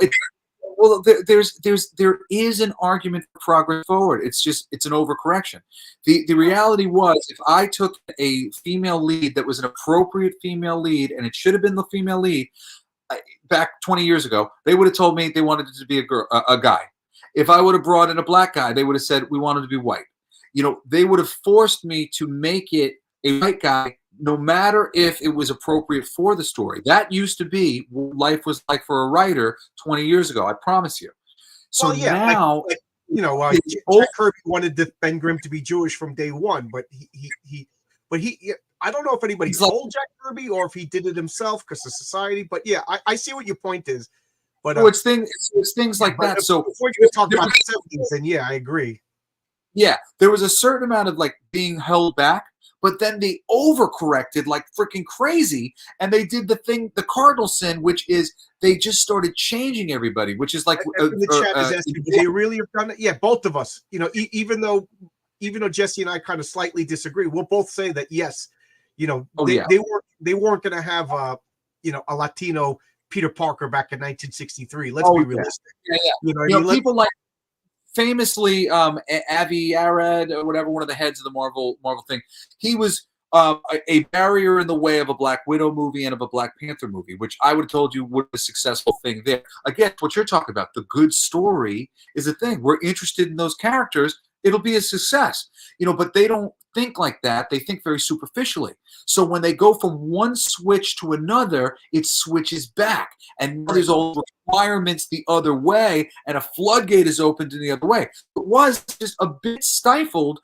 there is an argument for progress forward. It's an overcorrection. The reality was, if I took a female lead that was an appropriate female lead, and it should have been the female lead back 20 years ago, they would have told me they wanted it to be a guy. If I would have brought in a black guy, they would have said we wanted to be white. They would have forced me to make it a white guy, no matter if it was appropriate for the story. That used to be what life was like for a writer 20 years ago, I promise you. So now, Jack Kirby wanted Ben Grimm to be Jewish from day one, but he I don't know if anybody told Jack Kirby or if he did it himself because of society. But yeah, I see what your point is. But it's things like that. So before you talk about the 70s, then yeah, I agree. Yeah, there was a certain amount of being held back, but then they overcorrected like freaking crazy, and they did the cardinal sin, which is they just started changing everybody, which is like the chat is asking, do they really have done it? Yeah, both of us. Even though Jesse and I kind of slightly disagree, we'll both say that yes, they weren't going to have a Latino Peter Parker back in 1963. Let's be realistic. Yeah. People like. Famously, Avi Arad or whatever, one of the heads of the Marvel thing, he was a barrier in the way of a Black Widow movie and of a Black Panther movie, which I would have told you would be a successful thing there. Again, what you're talking about, the good story is a thing. We're interested in those characters. It'll be a success, but they don't think like that. They think very superficially. So when they go from one switch to another, it switches back. And there's all requirements the other way, and a floodgate is opened in the other way. It was just a bit stifled.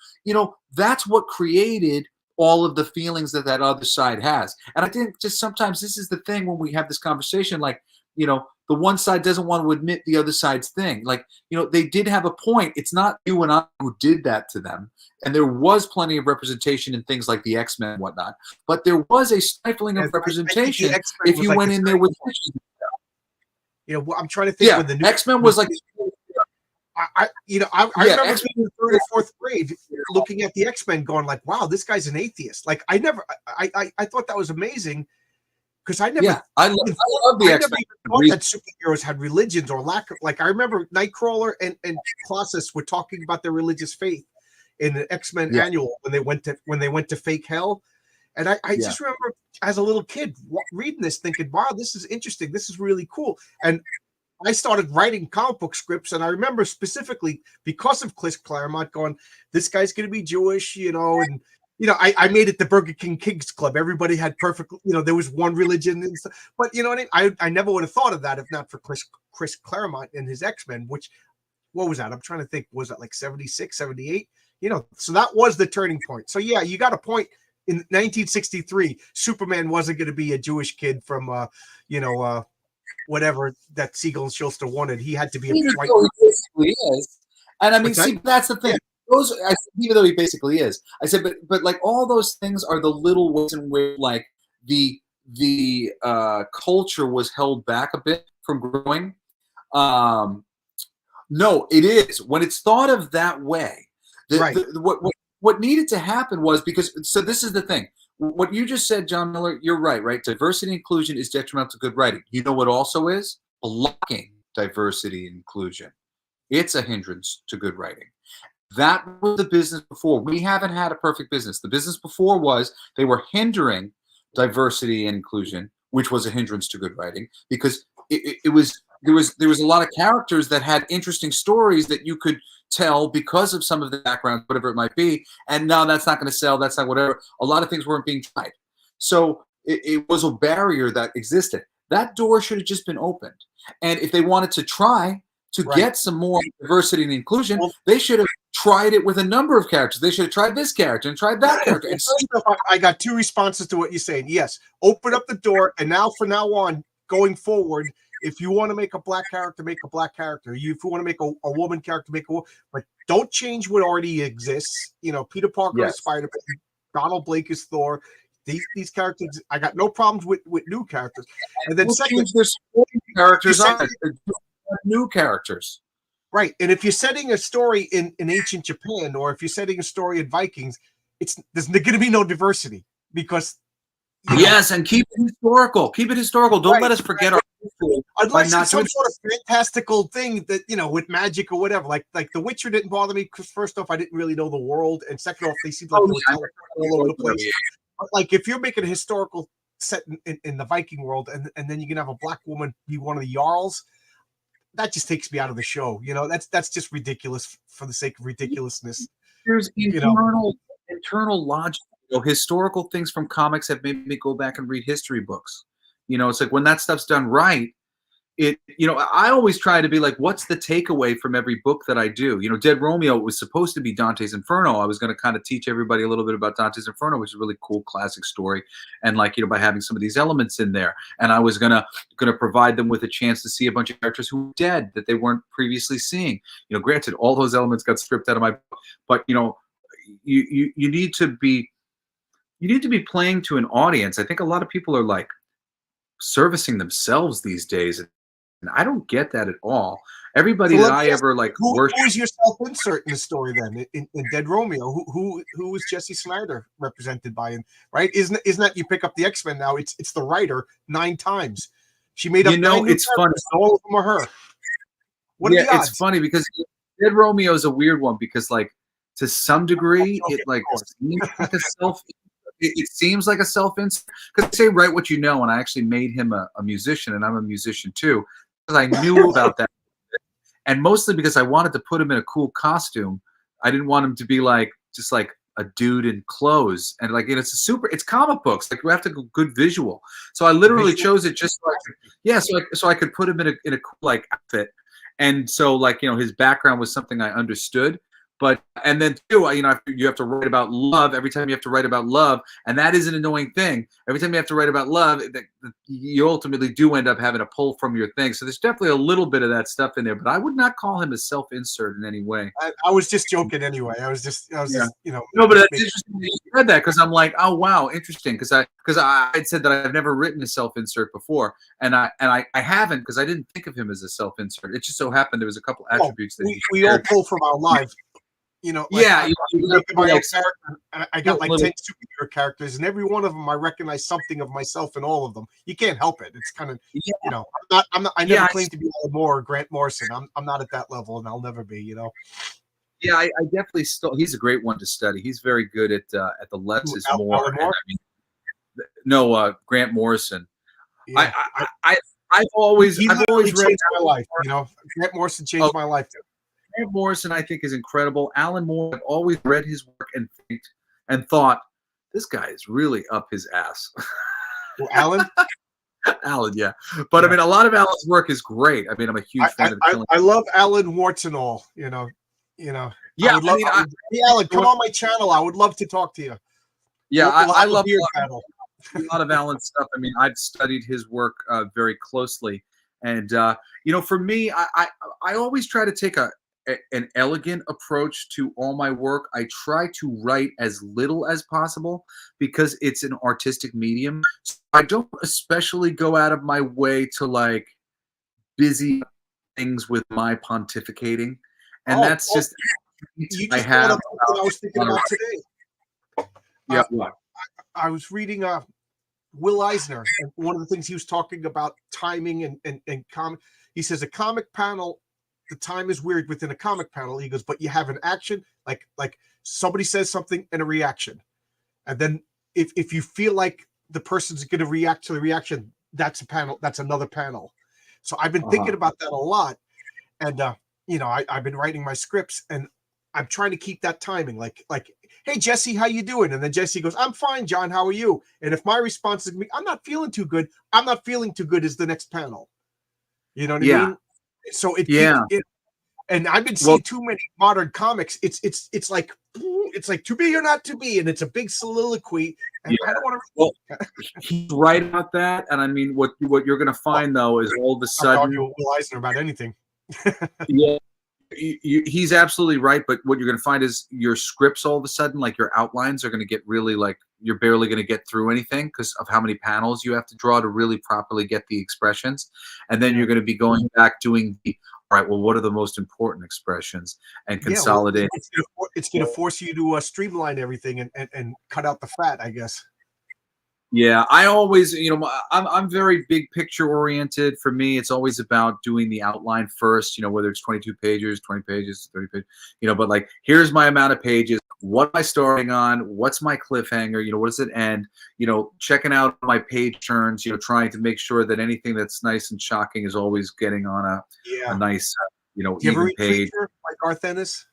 That's what created all of the feelings that other side has. And I think just sometimes this is the thing when we have this conversation, the one side doesn't want to admit the other side's thing. They did have a point. It's not you and I who did that to them. And there was plenty of representation in things like the X-Men and whatnot. But there was a stifling of representation if you went in there with I'm trying to think when the new X-Men was like. I remember being in third or fourth grade looking at the X-Men going like, wow, this guy's an atheist. I thought that was amazing. Because I never, I love the X-Men. Thought that superheroes had religions or lack of. I remember Nightcrawler and Colossus were talking about their religious faith in the X-Men annual when they went to Fake Hell, and I just remember as a little kid reading this, thinking, "Wow, this is interesting. This is really cool." And I started writing comic book scripts, and I remember specifically because of Chris Claremont going, "This guy's going to be Jewish," and. I made it the Burger King Kings Club. Everybody had perfect, there was one religion and stuff. But you know what I mean? I never would have thought of that if not for Chris Claremont and his X-Men, what was that? I'm trying to think. Was that like 76, 78? So that was the turning point. So yeah, you got a point. In 1963, Superman wasn't going to be a Jewish kid from, whatever that Siegel and Schuster wanted. He had to be a white. He basically is. And I mean, that's the thing. Yeah. Even though he basically is, I said, but all those things are the little ways in which the culture was held back a bit from growing. No, it is when it's thought of that way. What needed to happen was so this is the thing. What you just said, John Miller, you're right. Right, diversity and inclusion is detrimental to good writing. You know what also is blocking diversity and inclusion. It's a hindrance to good writing. That was the business before. We haven't had a perfect business. The business before was they were hindering diversity and inclusion, which was a hindrance to good writing because there was a lot of characters that had interesting stories that you could tell because of some of the background, whatever it might be. And no, that's not going to sell. That's not whatever. A lot of things weren't being tried. So it was a barrier that existed. That door should have just been opened. And if they wanted to try, to Right. get some more diversity and inclusion, Well, they should have tried it with a number of characters. They should have tried this character and tried that character. And first off, I got two responses to what you're saying. Yes, open up the door, and now from now on, going forward, if you want to make a black character, make a black character. If you want to make a woman character, make a woman. But don't change what already exists. You know, Peter Parker is Spider-Man, Donald Blake is Thor. These characters, I got no problems with new characters. And then second, their supporting characters on it. New characters. Right. And if you're setting a story in ancient Japan, or if you're setting a story in Vikings, there's going to be no diversity because yes, and keep it historical. Keep it historical. Don't let us forget our history. Unless it's some sort of fantastical thing that, you know, with magic or whatever. Like The Witcher didn't bother me because first off, I didn't really know the world, and second off, they seemed like they were all over the place. But like if you're making a historical set in the Viking world, and then you can have a black woman be one of the jarls, that just takes me out of the show. You know, that's just ridiculous for the sake of ridiculousness. There's internal logic. You know, historical things from comics have made me go back and read history books. You know, it's like when that stuff's done right, you know, I always try to be like, what's the takeaway from every book that I do? You know, Dead Romeo was supposed to be Dante's Inferno. I was going to kind of teach everybody a little bit about Dante's Inferno, which is a really cool classic story. And like, you know, by having some of these elements in there, and I was gonna provide them with a chance to see a bunch of characters who were dead that they weren't previously seeing. You know, granted, all those elements got stripped out of my book, but you know, you need to be playing to an audience. I think a lot of people are like servicing themselves these days. And I don't get that at all. Everybody that I ever like worship. Who is your self-insert in the story then? In Dead Romeo, who is Jesse Snider represented by? And right, isn't that you pick up the X-Men now? It's the writer 9 times. She made up. You know, it's funny. All of them are her. What are the odds? It's funny because Dead Romeo is a weird one because like to some degree it like seems like a self. It seems like a self-insert because they say write what you know, and I actually made him a musician, and I'm a musician too. Because I knew about that, and mostly because I wanted to put him in a cool costume. I didn't want him to be like just like a dude in clothes, and like it's comic books. Like we have to go good visual. So I literally chose it just so I could put him in a cool like outfit, and so like you know his background was something I understood. But and then too, you know, you have to write about love every time you have to write about love, and that is an annoying thing. Every time you have to write about love, you ultimately do end up having to pull from your thing. So there's definitely a little bit of that stuff in there, but I would not call him a self-insert in any way. I was just joking anyway. I was just you know. No, but it's interesting that you said that because I'm like, oh wow, interesting. Because I had said that I've never written a self-insert before, and I haven't because I didn't think of him as a self-insert. It just so happened there was a couple attributes that we all pull from our lives. You know, like yeah. I got like 10 superhero characters, and every one of them I recognize something of myself in all of them. You can't help it. It's kind of you know, I never claim to be Alan Moore or Grant Morrison. I'm not at that level, and I'll never be. You know. Yeah, I definitely still. He's a great one to study. He's very good at the less is more. And, I mean, no, Grant Morrison. Yeah. I've always read my life. You know, Grant Morrison changed my life too. Grant Morrison, I think, is incredible. Alan Moore, I've always read his work and thought, this guy is really up his ass. Well, Alan? Alan, yeah. But, yeah. I mean, a lot of Alan's work is great. I mean, I'm a huge fan of Killing. I love Alan warts and all, you know. Yeah, hey, Alan, come on my channel. I would love to talk to you. Yeah, I love a lot of Alan's stuff. I mean, I've studied his work very closely. And, you know, for me, I always try to take an elegant approach to all my work. I try to write as little as possible because it's an artistic medium. So I don't especially go out of my way to like busy things with my pontificating. And that's just I have. What I was thinking about today. Yeah. I was reading Will Eisner, and one of the things he was talking about timing and comic. He says a comic panel, the time is weird within a comic panel. He goes, but you have an action, like somebody says something and a reaction. And then if you feel like the person's going to react to the reaction, that's a panel, that's another panel. So I've been thinking about that a lot. And, you know, I've been writing my scripts and I'm trying to keep that timing. Like, hey, Jesse, how you doing? And then Jesse goes, I'm fine, John. How are you? And if my response is, I'm not feeling too good. I'm not feeling too good is the next panel. You know what I mean? So it Yeah. keeps it. And I've been Well, seeing too many modern comics. It's like to be or not to be, and it's a big soliloquy. And yeah. I don't want to. Well, he's right about that. And I mean, what you're going to find though is all of a I'm talking sudden, with Will Eisner about anything. yeah, he's absolutely right. But what you're going to find is your scripts all of a sudden, like your outlines, are going to get really like you're barely going to get through anything because of how many panels you have to draw to really properly get the expressions. And then you're going to be going back doing the all right. Well, what are the most important expressions and consolidate? It's going to force you to streamline everything and cut out the fat, I guess. Yeah, I always, I'm very big picture oriented. For me, it's always about doing the outline first, whether it's 22 pages, 20 pages, 30 pages, but like, here's my amount of pages. What am I starting on? What's my cliffhanger? What does it end? Checking out my page turns, trying to make sure that anything that's nice and shocking is always getting on a nice, Do you ever even read page. Preacher by Garth Ennis?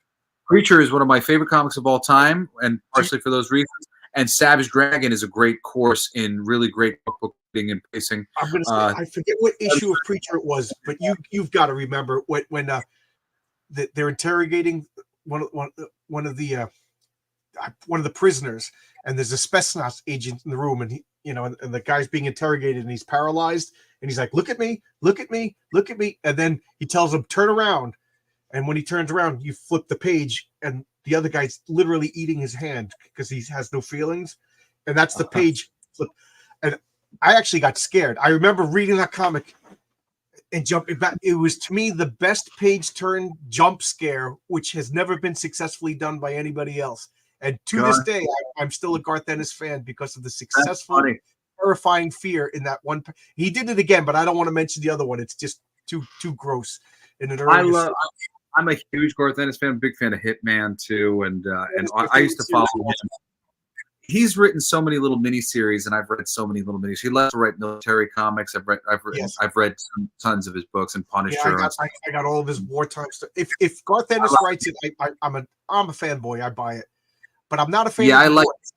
Preacher is one of my favorite comics of all time, and partially for those reasons. And Savage Dragon is a great course in really great book reading and pacing. I'm going to say I forget what issue of Preacher it was, but you've got to remember when they're interrogating one of the prisoners, and there's a asbestos agent in the room, and and the guy's being interrogated, and he's paralyzed, and he's like, "Look at me, look at me, look at me," and then he tells him, "Turn around," and when he turns around, you flip the page, and the other guy's literally eating his hand because he has no feelings, and that's the page flip. And I actually got scared. I remember reading that comic and jumping back. It was, to me, the best page turn jump scare, which has never been successfully done by anybody else. And to this day, I'm still a Garth Ennis fan because of the successful, terrifying fear in that one. He did it again, but I don't want to mention the other one. It's just too gross. In an early I'm a huge Garth Ennis fan. I'm a big fan of Hitman too, and I used to follow him. He's written so many little miniseries, and I've read so many little miniseries. He loves to write military comics. I've read tons of his books and Punisher. Yeah, I got all of his wartime stuff. If Garth Ennis writes it, I'm a fanboy. I buy it, but I'm not a fan. Yeah, of the like. Boys.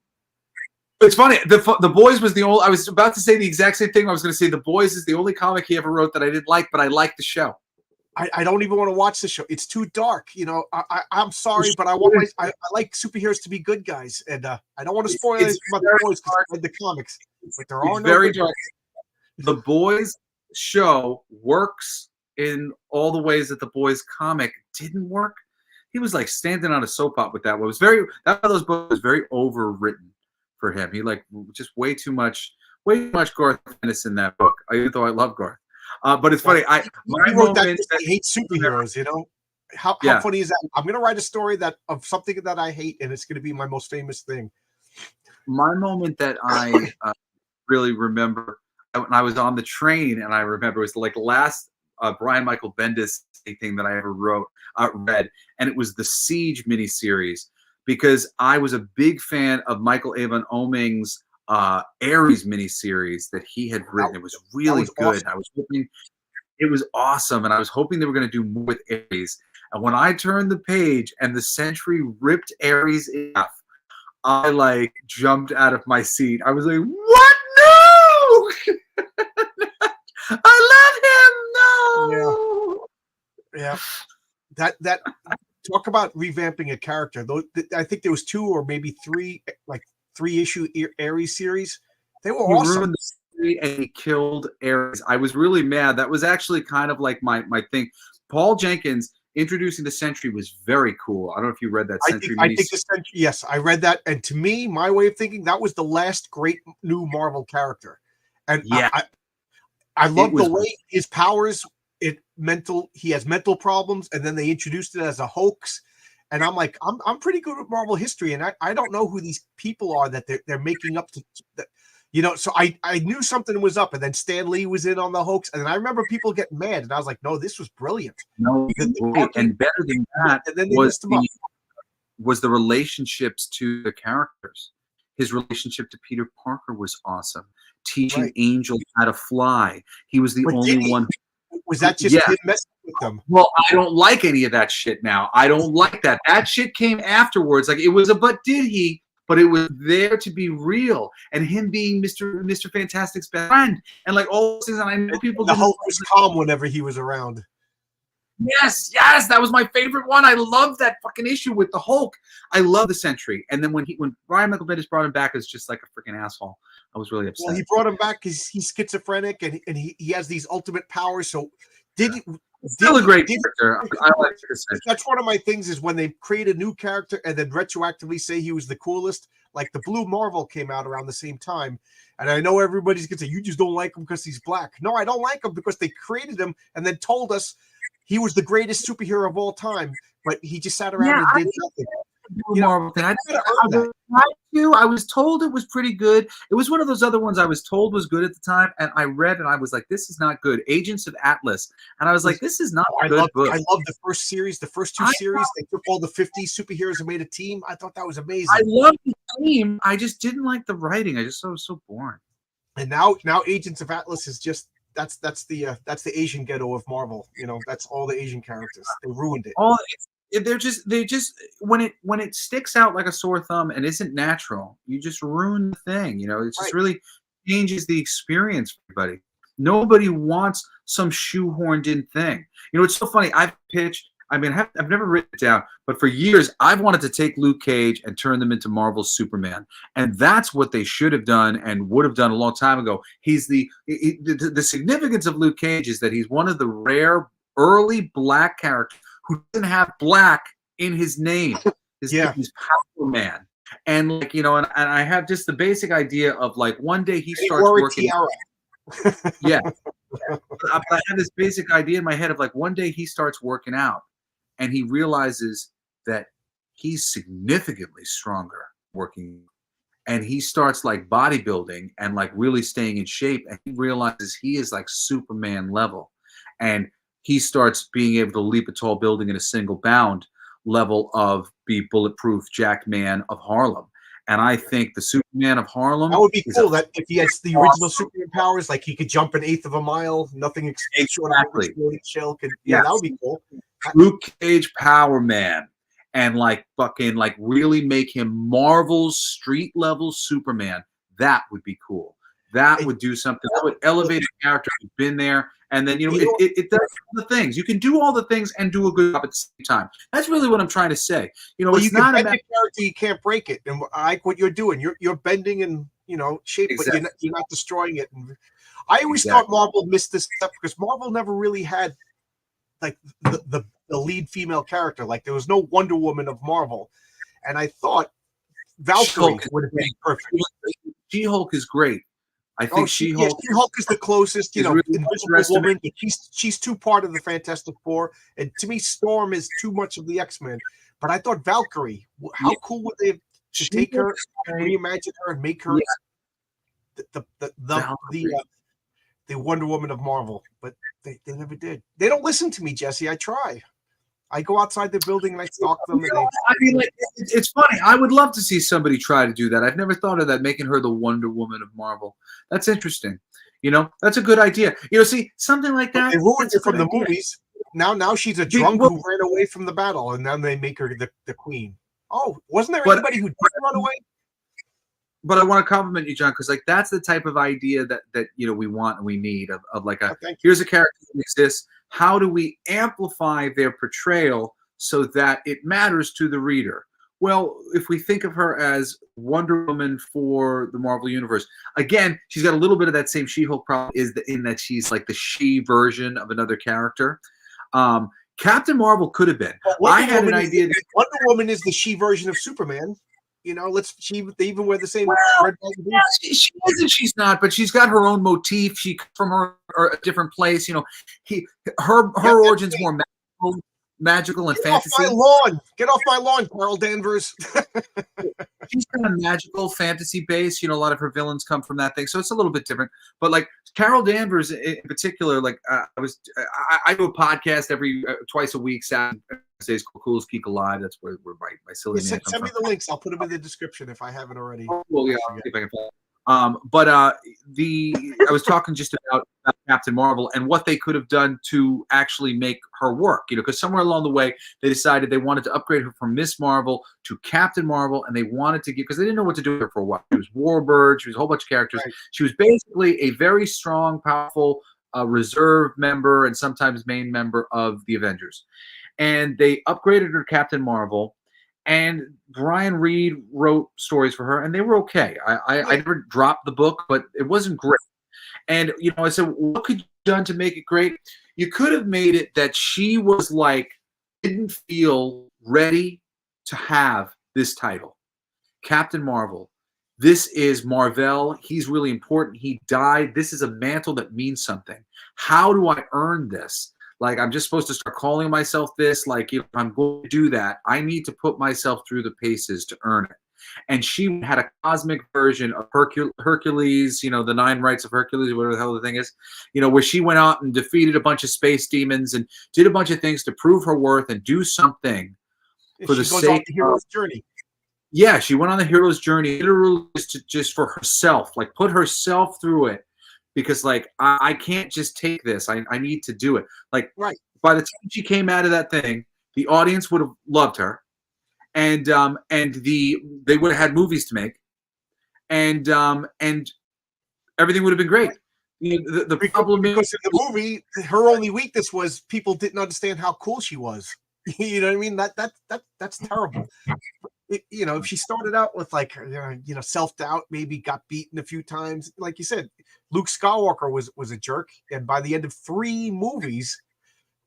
It's funny. The Boys was the only. I was about to say the exact same thing. I was going to say The Boys is the only comic he ever wrote that I didn't like, but I liked the show. I don't even want to watch the show. It's too dark. I'm sorry, but I like superheroes to be good guys, and I don't want to spoil anything about the Boys because I read the comics. But there are no very good dark. The Boys show works in all the ways that the Boys comic didn't work. He was like standing on a soap opera with that one. It was that one of those books was very overwritten for him. He just way too much Garth Ennis in that book. Even though I love Garth. But it's funny. He wrote that he hates superheroes. How funny is that? I'm going to write a story of something that I hate, and it's going to be my most famous thing. My moment that I really remember when I was on the train, and I remember it was like the last Brian Michael Bendis thing that I ever read, and it was the Siege miniseries, because I was a big fan of Michael Avon Oeming's Ares miniseries that he had written. It was really good. Awesome. I was hoping it was awesome, and I was hoping they were going to do more with Ares. And when I turned the page and the Sentry ripped Ares in half, I jumped out of my seat. I was like, "What? No! I love him. No!" Yeah. That talk about revamping a character. I think there was 2 or maybe 3 3-issue Ares series. They were awesome. Ruined the story and he killed Ares. I was really mad. That was actually kind of like my thing. Paul Jenkins introducing the Sentry was very cool. I don't know if you read that Sentry. I think the Sentry. Yes, I read that. And to me, my way of thinking, that was the last great new Marvel character. And yeah, I love the way his powers. He has mental problems, and then they introduced it as a hoax. And I'm like, I'm pretty good with Marvel history, and I don't know who these people are that they're making up to, So I knew something was up, and then Stan Lee was in on the hoax, and then I remember people getting mad, and I was like, no, this was brilliant. No, and better than that was the relationships to the characters. His relationship to Peter Parker was awesome. Teaching Angel how to fly. He was the only one. Was that just him messing with them? Well, I don't like any of that shit now. I don't like that. That shit came afterwards. Like, it was a but did he? But it was there to be real. And him being Mr. Fantastic's best friend. And like all those things. And I know people. The Hulk was calm whenever he was around. Yes, yes, that was my favorite one. I love that fucking issue with the Hulk. I love the Sentry. And then when Brian Michael Bendis brought him back as just like a freaking asshole, I was really upset. Well, he brought him back because he's schizophrenic and he has these ultimate powers. So did he? Still a great character. I like the That's one of my things is when they create a new character and then retroactively say he was the coolest. Like the Blue Marvel came out around the same time. And I know everybody's going to say, you just don't like him because he's black. No, I don't like him because they created him and then told us he was the greatest superhero of all time. But he just sat around and did nothing. Marvel thing. I was told it was pretty good. It was one of those other ones I was told was good at the time, and I read and I was like, "This is not good." Agents of Atlas, and I was like, "This is not a good book." I love the first series, the first two series. They took all the 50 superheroes and made a team. I thought that was amazing. I love the team. I just didn't like the writing. I just thought it was so boring. And now Agents of Atlas is just that's the Asian ghetto of Marvel. You know, that's all the Asian characters. They ruined it. They just when it sticks out like a sore thumb and isn't natural, you just ruin the thing. You know, it just really changes the experience for everybody. Nobody wants some shoehorned in thing. You know, it's so funny. I've pitched. I mean, I've never written it down, but for years I've wanted to take Luke Cage and turn them into Marvel's Superman, and that's what they should have done and would have done a long time ago. He's the significance of Luke Cage is that he's one of the rare early black characters who doesn't have black in his name. His name is Power Man. And like, you know, and I have just the basic idea of like one day he starts working. Yeah. But I have this basic idea in my head of like one day he starts working out and he realizes that he's significantly stronger working. And he starts like bodybuilding and like really staying in shape. And he realizes he is like Superman level. And he starts being able to leap a tall building in a single bound level of be bulletproof Jack Man of Harlem. And I think the Superman of Harlem. That would be cool. That if he has the original Superman powers, like he could jump an eighth of a mile, nothing exactly. That would be cool. Luke Cage Power Man. And like fucking like really make him Marvel's street level Superman. That would be cool. That would do something. That would elevate a character who's been there. And then, you know, it does the things. You can do all the things and do a good job at the same time. That's really what I'm trying to say. You know, well, it's you can not bend the character, you can't break it. And I like what you're doing. You're bending and, you know, shape, but you're not destroying it. And I always thought Marvel missed this step because Marvel never really had like the lead female character. Like there was no Wonder Woman of Marvel. And I thought Valkyrie would have been perfect. She-Hulk is great. I think She-Hulk. She-Hulk is the closest, you know, really Invisible Woman. But she's too part of the Fantastic Four, and to me, Storm is too much of the X-Men. But I thought Valkyrie. How cool would they have to take her, reimagine her, and make her the Wonder Woman of Marvel? But they never did. They don't listen to me, Jesse. I try. I go outside the building and I stalk them. I mean, like, it's funny. I would love to see somebody try to do that. I've never thought of that, making her the Wonder Woman of Marvel. That's interesting. You know, that's a good idea. You know, see, something like that. They ruined it from the movies. Now she's a drunk who ran away from the battle, and then they make her the queen. Oh, wasn't there anybody who did run away? But I want to compliment you, John, because like that's the type of idea that you know we want and we need of like here's a character that exists. How do we amplify their portrayal so that it matters to the reader? Well, if we think of her as Wonder Woman for the Marvel Universe, again, she's got a little bit of that same She-Hulk problem in that she's like the she version of another character. Captain Marvel could have been. I had an idea. Wonder Woman is the she version of Superman. You know, they even wear the same red yeah, she isn't, she's not, but she's got her own motif. She from her or a different place. You know, her origins more magical and fantasy. Get off my lawn, Carol Danvers. She's got a magical fantasy base. You know, a lot of her villains come from that thing, so it's a little bit different. But like Carol Danvers in particular, like I do a podcast every twice a week. Saturdays, Cool as Geek Alive. That's where my silly name comes from. Send me the links. I'll put them in the description if I haven't already. Well, yeah, I'll see if I can find it. I was talking just about Captain Marvel and what they could have done to actually make her work. You know, because somewhere along the way they decided they wanted to upgrade her from Miss Marvel to Captain Marvel, and they wanted to give because they didn't know what to do with her for a while. She was Warbird. She was a whole bunch of characters. Right. She was basically a very strong, powerful a reserve member and sometimes main member of the Avengers. And they upgraded her to Captain Marvel. And Brian Reed wrote stories for her, and they were okay. I never dropped the book, but it wasn't great. And I said, what could you have done to make it great? You could have made it that she was like, didn't feel ready to have this title. Captain Marvel. This is Marvel. He's really important. He died. This is a mantle that means something. How do I earn this? Like, I'm just supposed to start calling myself this. Like, if I'm going to do that, I need to put myself through the paces to earn it. And she had a cosmic version of Hercules, the 9 Rights of Hercules, whatever the hell the thing is, where she went out and defeated a bunch of space demons and did a bunch of things to prove her worth and do something for the sake of the hero's journey. Yeah, she went on the hero's journey, literally just for herself, like put herself through it. Because like I can't just take this. I need to do it. Like by the time she came out of that thing, the audience would have loved her, and they would have had movies to make, and everything would have been great. The problem is because in the movie, her only weakness was people didn't understand how cool she was. You know what I mean? That's terrible. If she started out with like self-doubt, maybe got beaten a few times, like you said, Luke Skywalker was a jerk, and by the end of 3 movies,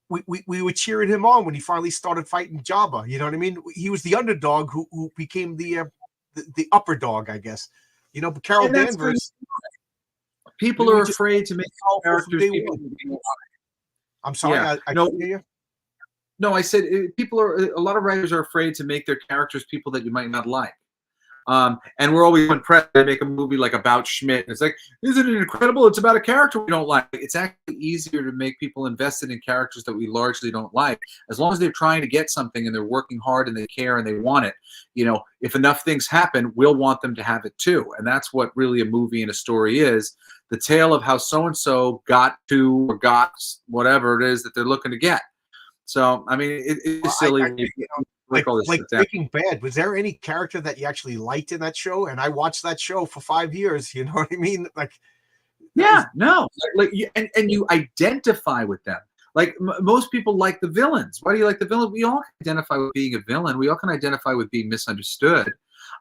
we were cheering him on when he finally started fighting Jabba. You know what I mean? He was the underdog who became the upper dog, I guess. But Carol Danvers. People are afraid to make characters. I'm sorry, yeah. I couldn't hear you. No, I said a lot of writers are afraid to make their characters people that you might not like. And we're always impressed they make a movie like about Schmidt. And it's like, isn't it incredible? It's about a character we don't like. It's actually easier to make people invested in characters that we largely don't like. As long as they're trying to get something and they're working hard and they care and they want it. If enough things happen, we'll want them to have it too. And that's what really a movie and a story is. The tale of how so-and-so got to or got whatever it is that they're looking to get. So, I mean, it's silly. Like Breaking Bad, was there any character that you actually liked in that show? And I watched that show for 5 years. You know what I mean? Like, no, and you identify with them. Like most people like the villains. Why do you like the villain? We all can identify with being a villain. We all can identify with being misunderstood.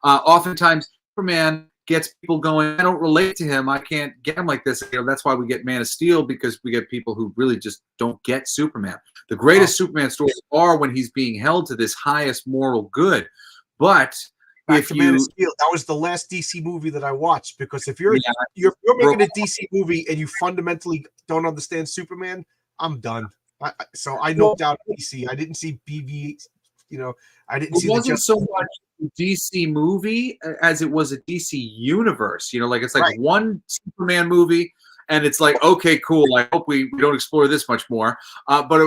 Oftentimes, Superman gets people going, I don't relate to him. I can't get him like this. That's why we get Man of Steel, because we get people who really just don't get Superman. The greatest Superman stories are when he's being held to this highest moral good. But if you, Man of Steel, that was the last DC movie that I watched, because if you're making a DC movie and you fundamentally don't understand Superman, I'm done. So I knocked out DC. I didn't see BV. I didn't see. It wasn't so much a DC movie as it was a DC universe. It's like one Superman movie. And it's like, okay, cool. I hope we don't explore this much more. But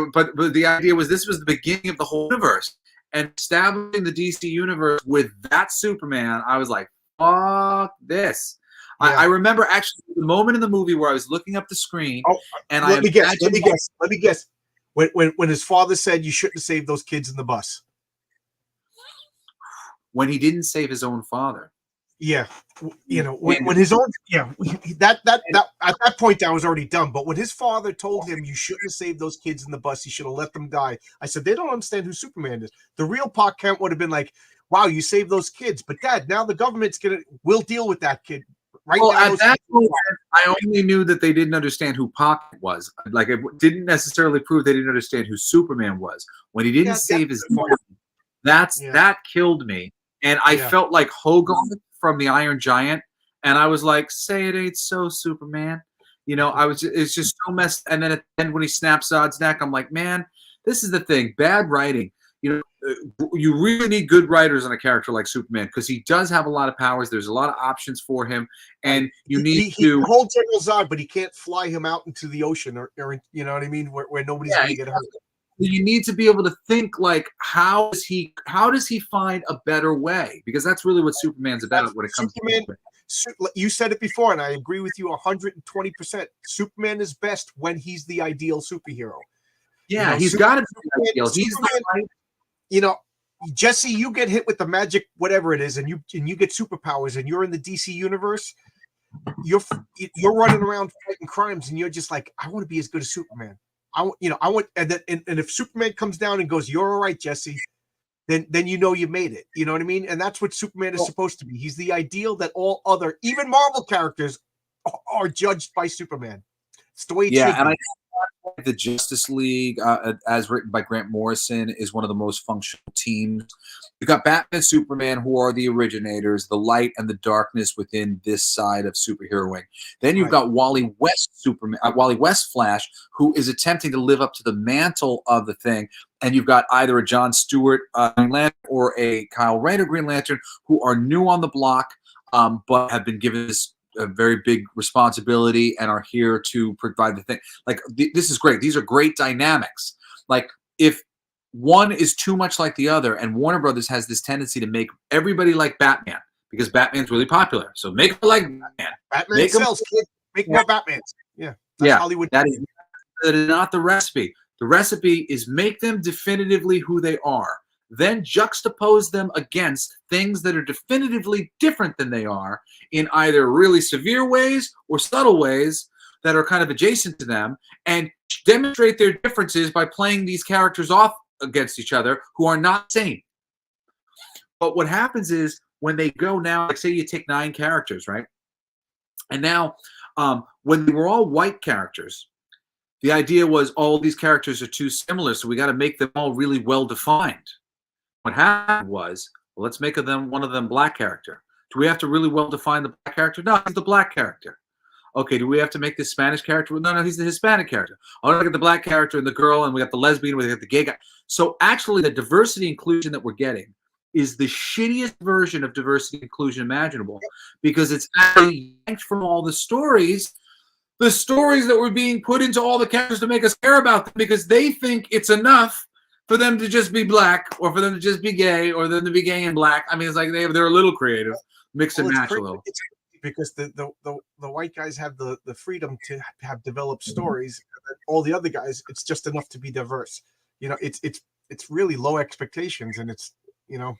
the idea was this was the beginning of the whole universe. And establishing the DC universe with that Superman, I was like, fuck this. Yeah. I remember actually the moment in the movie where I was looking up the screen. And let me guess. When his father said you shouldn't have saved those kids in the bus. When he didn't save his own father. Yeah, when his own that at that point I was already done. But when his father told him you shouldn't have saved those kids in the bus, you should have let them die. I said they don't understand who Superman is. The real Pa Kent would have been like, "Wow, you saved those kids," but Dad, now the government's we'll deal with that kid. Right now, at that point, I only knew that they didn't understand who Pa Kent was. Like it didn't necessarily prove they didn't understand who Superman was. When he didn't save his mom, that killed me, and I felt like Hogarth from the Iron Giant, and I was like, say it ain't so, Superman. It's just so messed. And then at the end when he snaps Zod's neck, I'm like, man, this is the thing. Bad writing. You really need good writers on a character like Superman, because he does have a lot of powers. There's a lot of options for him, and you need to hold General Zod, but he can't fly him out into the ocean or you know what I mean, where nobody's going to get hurt. You need to be able to think like, how does he find a better way? Because that's really what Superman's about when it comes to Superman. You said it before, and I agree with you 120%. Superman is best when he's the ideal superhero. Yeah, he's got to be ideal. He's Jesse, you get hit with the magic, whatever it is, and you get superpowers, and you're in the DC universe. you're you're running around fighting crimes, and you're just like, I want to be as good as Superman. I want, and then and if Superman comes down and goes, "You're all right, Jesse," then you know you made it. You know what I mean? And that's what Superman is supposed to be. He's the ideal that all other, even Marvel characters, are judged by Superman. It's the way it should be. And I think the Justice League, as written by Grant Morrison, is one of the most functional teams. You've got Batman and Superman, who are the originators, the light and the darkness within this side of superheroing. Then you've got Wally West Superman, Wally West Flash, who is attempting to live up to the mantle of the thing. And you've got either a John Stewart Green Lantern or a Kyle Rayner Green Lantern, who are new on the block, but have been given this a very big responsibility and are here to provide the thing. Like, this is great. These are great dynamics. Like, if one is too much like the other, and Warner Brothers has this tendency to make everybody like Batman because Batman's really popular. So make them like Batman. Batman sells, kid. Make more Batmans. Yeah. That's Hollywood. That is not the recipe. The recipe is make them definitively who they are. Then juxtapose them against things that are definitively different than they are in either really severe ways or subtle ways that are kind of adjacent to them, and demonstrate their differences by playing these characters off against each other who are not same. But what happens is when they go now, like say you take 9 characters, right? And now when they were all white characters, the idea was all these characters are too similar, so we got to make them all really well defined. What happened was, well, let's make one of them black character. Do we have to really well define the black character? No, he's the black character. Okay, do we have to make this Spanish character? Well, no, he's the Hispanic character. Oh, look at the black character and the girl, and we got the lesbian, we got the gay guy. So actually, the diversity inclusion that we're getting is the shittiest version of diversity inclusion imaginable, because it's actually yanked from all the stories that were being put into all the characters to make us care about them, because they think it's enough for them to just be black, or for them to just be gay, or them to be gay and black. I mean, it's like they're a little creative, mix and match a little. Because the white guys have the freedom to have developed stories, and all the other guys, it's just enough to be diverse. You know, it's really low expectations, and it's, you know,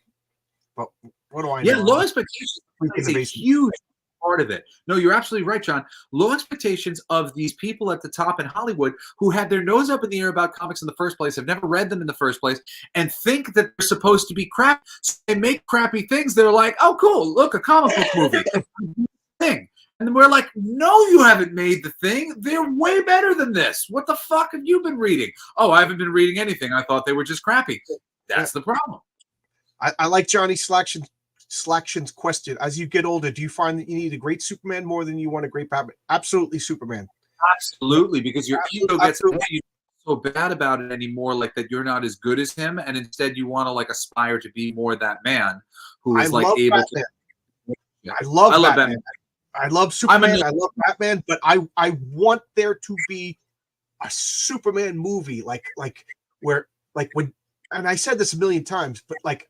but what do I know? Yeah, low expectations is a huge part of it. No, you're absolutely right, John. Low expectations of these people at the top in Hollywood who had their nose up in the air about comics in the first place, have never read them in the first place, and think that they're supposed to be crap. So they make crappy things. They're like, oh, cool, look, a comic book movie. Thing. And we're like, no, you haven't made the thing. They're way better than this. What the fuck have you been reading? Oh, I haven't been reading anything. I thought they were just crappy. That's the problem. I like Johnny Slackshin's question. As you get older, do you find that you need a great Superman more than you want a great Batman? Absolutely, Superman. Absolutely, because your ego gets so bad about it anymore, like that you're not as good as him, and instead you want to like aspire to be more that man who is like able Batman. to. Yeah. I love Batman. I love Superman. I love Batman, but I want there to be a Superman movie, like when, and I said this a million times, but like,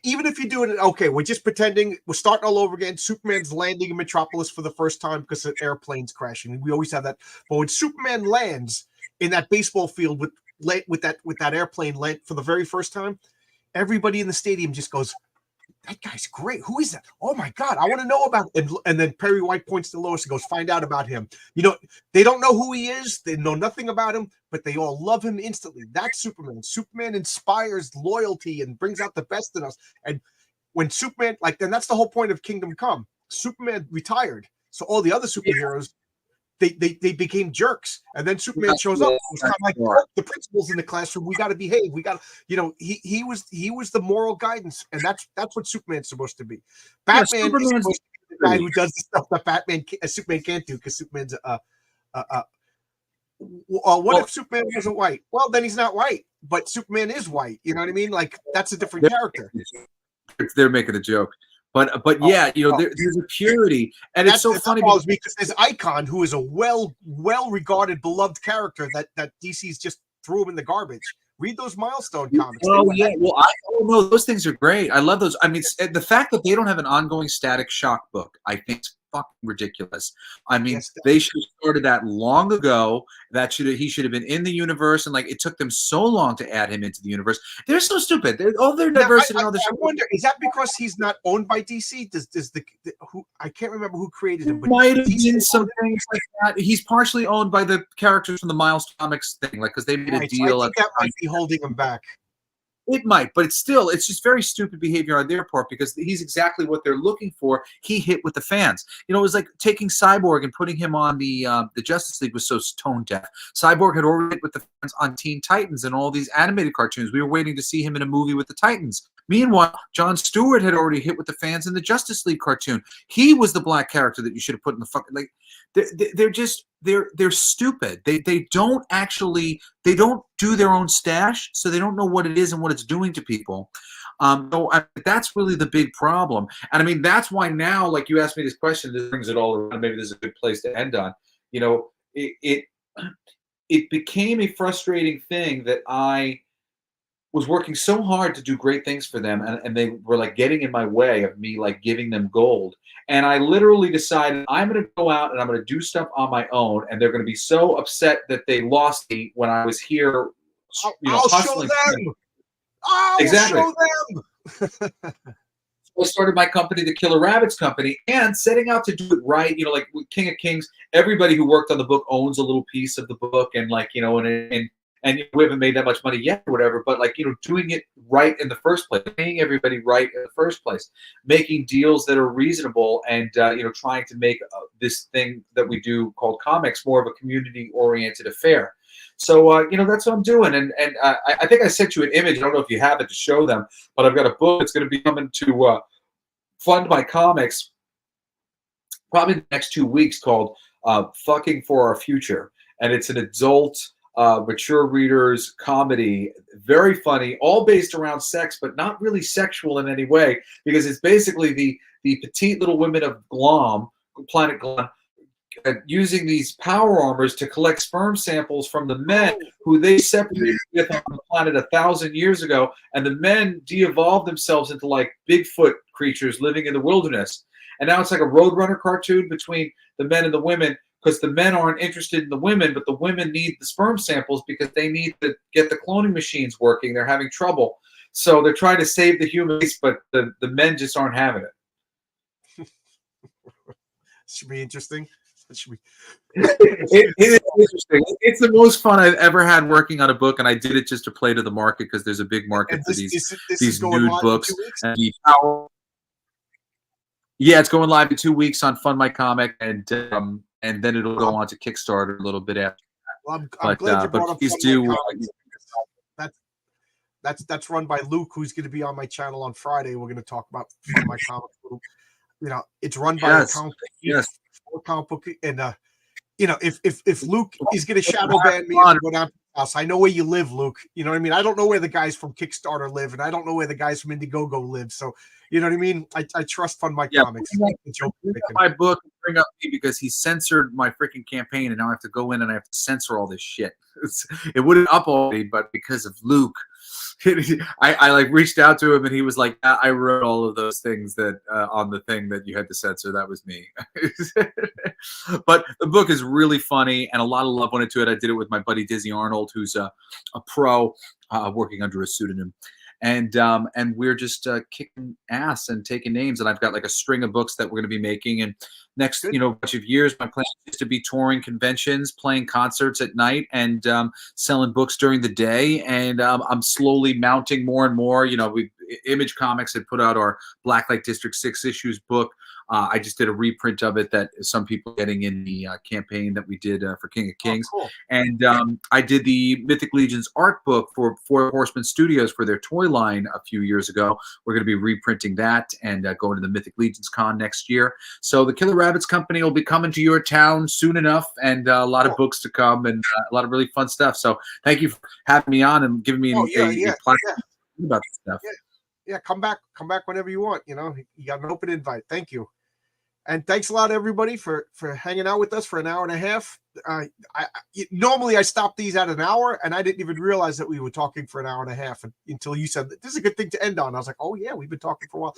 even if you do it, okay, we're just pretending, we're starting all over again. Superman's landing in Metropolis for the first time because the airplane's crashing. We always have that. But when Superman lands in that baseball field with that airplane land for the very first time, everybody in the stadium just goes, that guy's great. Who is that? Oh my God, I want to know about him. And then Perry White points to Lois and goes, find out about him. You know, they don't know who he is. They know nothing about him, but they all love him instantly. That's Superman. Superman inspires loyalty and brings out the best in us. And when Superman, then that's the whole point of Kingdom Come. Superman retired. So all the other superheroes, they became jerks, and then Superman shows up. It was kind of like, oh, the principal's in the classroom. We got to behave. We got to, he was the moral guidance, and that's what Superman's supposed to be. Batman is supposed to be the guy who does the stuff that Superman can't do, because Superman's what if Superman wasn't white? Well, then he's not white, but Superman is white. You know what I mean? Like, that's a different character. They're making a joke. But yeah, there's a purity, and it's so funny because there's Icon, who is a well regarded, beloved character that DC's just threw him in the garbage. Read those Milestone comics. Oh yeah, those things are great. I love those. I mean, the fact that they don't have an ongoing Static Shock book, I think, is fucking ridiculous. I mean, Yes, they should have started that long ago. He should have been in the universe, and like it took them so long to add him into the universe. They're so stupid. All their now, diversity and all this. I wonder, is that because he's not owned by DC? Does the who, I can't remember who created him, but might have DC been some things like that. He's partially owned by the characters from the Miles Comics thing, like because they made a deal. So I think that might be holding him back. It might, but it's just very stupid behavior on their part because he's exactly what they're looking for. He hit with the fans. You know, it was like taking Cyborg and putting him on the Justice League was so tone deaf. Cyborg had already hit with the fans on Teen Titans and all these animated cartoons. We were waiting to see him in a movie with the Titans. Meanwhile, Jon Stewart had already hit with the fans in the Justice League cartoon. He was the black character that you should have put in the fucking like. They're stupid. They don't do their own stash, so they don't know what it is and what it's doing to people. That's really the big problem. And I mean, that's why now, like you asked me this question, this brings it all around. Maybe this is a good place to end on. You know, it became a frustrating thing that I was working so hard to do great things for them, and they were like getting in my way of me like giving them gold. And I literally decided I'm going to go out and I'm going to do stuff on my own, and they're going to be so upset that they lost me when I was here. I'll show them. I'll show them. I started my company, the Killer Rabbits Company, and setting out to do it right. You know, like with King of Kings, everybody who worked on the book owns a little piece of the book, and like, you know, and we haven't made that much money yet or whatever, but like, you know, doing it right in the first place, paying everybody right in the first place, making deals that are reasonable, and, you know, trying to make this thing that we do called comics more of a community-oriented affair. So, you know, that's what I'm doing. And I think I sent you an image. I don't know if you have it to show them, but I've got a book that's going to be coming to fund my comics probably the next 2 weeks called Fucking for Our Future. And it's an adult mature readers comedy, very funny, all based around sex, but not really sexual in any way, because it's basically the petite little women of planet Glom, using these power armors to collect sperm samples from the men who they separated with on the planet 1,000 years ago, and the men de-evolved themselves into like Bigfoot creatures living in the wilderness. And now it's like a Roadrunner cartoon between the men and the women, because the men aren't interested in the women, but the women need the sperm samples because they need to get the cloning machines working. They're having trouble. So they're trying to save the human race, but the men just aren't having it. Should be interesting. It should be. It is interesting. It's the most fun I've ever had working on a book, and I did it just to play to the market because there's a big market for these nude books. Yeah, it's going live in 2 weeks on Fund My Comic, and then it'll go on to Kickstarter a little bit after that. Well, I'm glad you brought up please do. That's run by Luke, who's going to be on my channel on Friday. We're going to talk about Fund My Comic. You know, it's run by a comic book, and you know, if Luke is going to shadow ban me, go down to the house. I know where you live, Luke. You know what I mean? I don't know where the guys from Kickstarter live, and I don't know where the guys from Indiegogo live. So, you know what I mean? I trust Fund My Comics. Bring up my book, bring up me, because he censored my freaking campaign, and now I have to go in and I have to censor all this shit. It wouldn't up already, but because of Luke, I like reached out to him, and he was like, I wrote all of those things that on the thing that you had to censor. That was me. But the book is really funny, and a lot of love went into it. I did it with my buddy Dizzy Arnold, who's a pro working under a pseudonym. And we're just kicking ass and taking names. And I've got like a string of books that we're going to be making. And next, bunch of years, my plan is to be touring conventions, playing concerts at night, and selling books during the day. And I'm slowly mounting more and more. You know, Image Comics had put out our Blacklight District 6 issues book. I just did a reprint of it that some people are getting in the campaign that we did for King of Kings. Oh, cool. And I did the Mythic Legion's art book for Four Horsemen Studios for their toy line a few years ago. We're going to be reprinting that and going to the Mythic Legions Con next year. So the Killer Rabbits Company will be coming to your town soon enough, and a lot of books to come, and a lot of really fun stuff. So thank you for having me on and giving me a platform about this stuff. Yeah, come back whenever you want. You know, you got an open invite. Thank you. And thanks a lot, everybody, for hanging out with us for an hour and a half. Normally I stop these at an hour, and I didn't even realize that we were talking for an hour and a half until you said, this is a good thing to end on. I was like, oh, yeah, we've been talking for a while.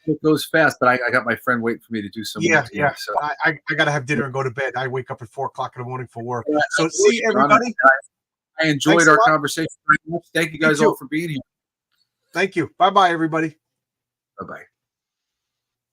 it goes fast, but I got my friend waiting for me to do some work Yeah. here. So I got to have dinner and go to bed. I wake up at 4 o'clock in the morning for work. yeah, So see everybody. I Thanks enjoyed a our lot. conversation very much. Thank you Me guys all too. for being here. Thank you. Bye bye, everybody. Bye bye.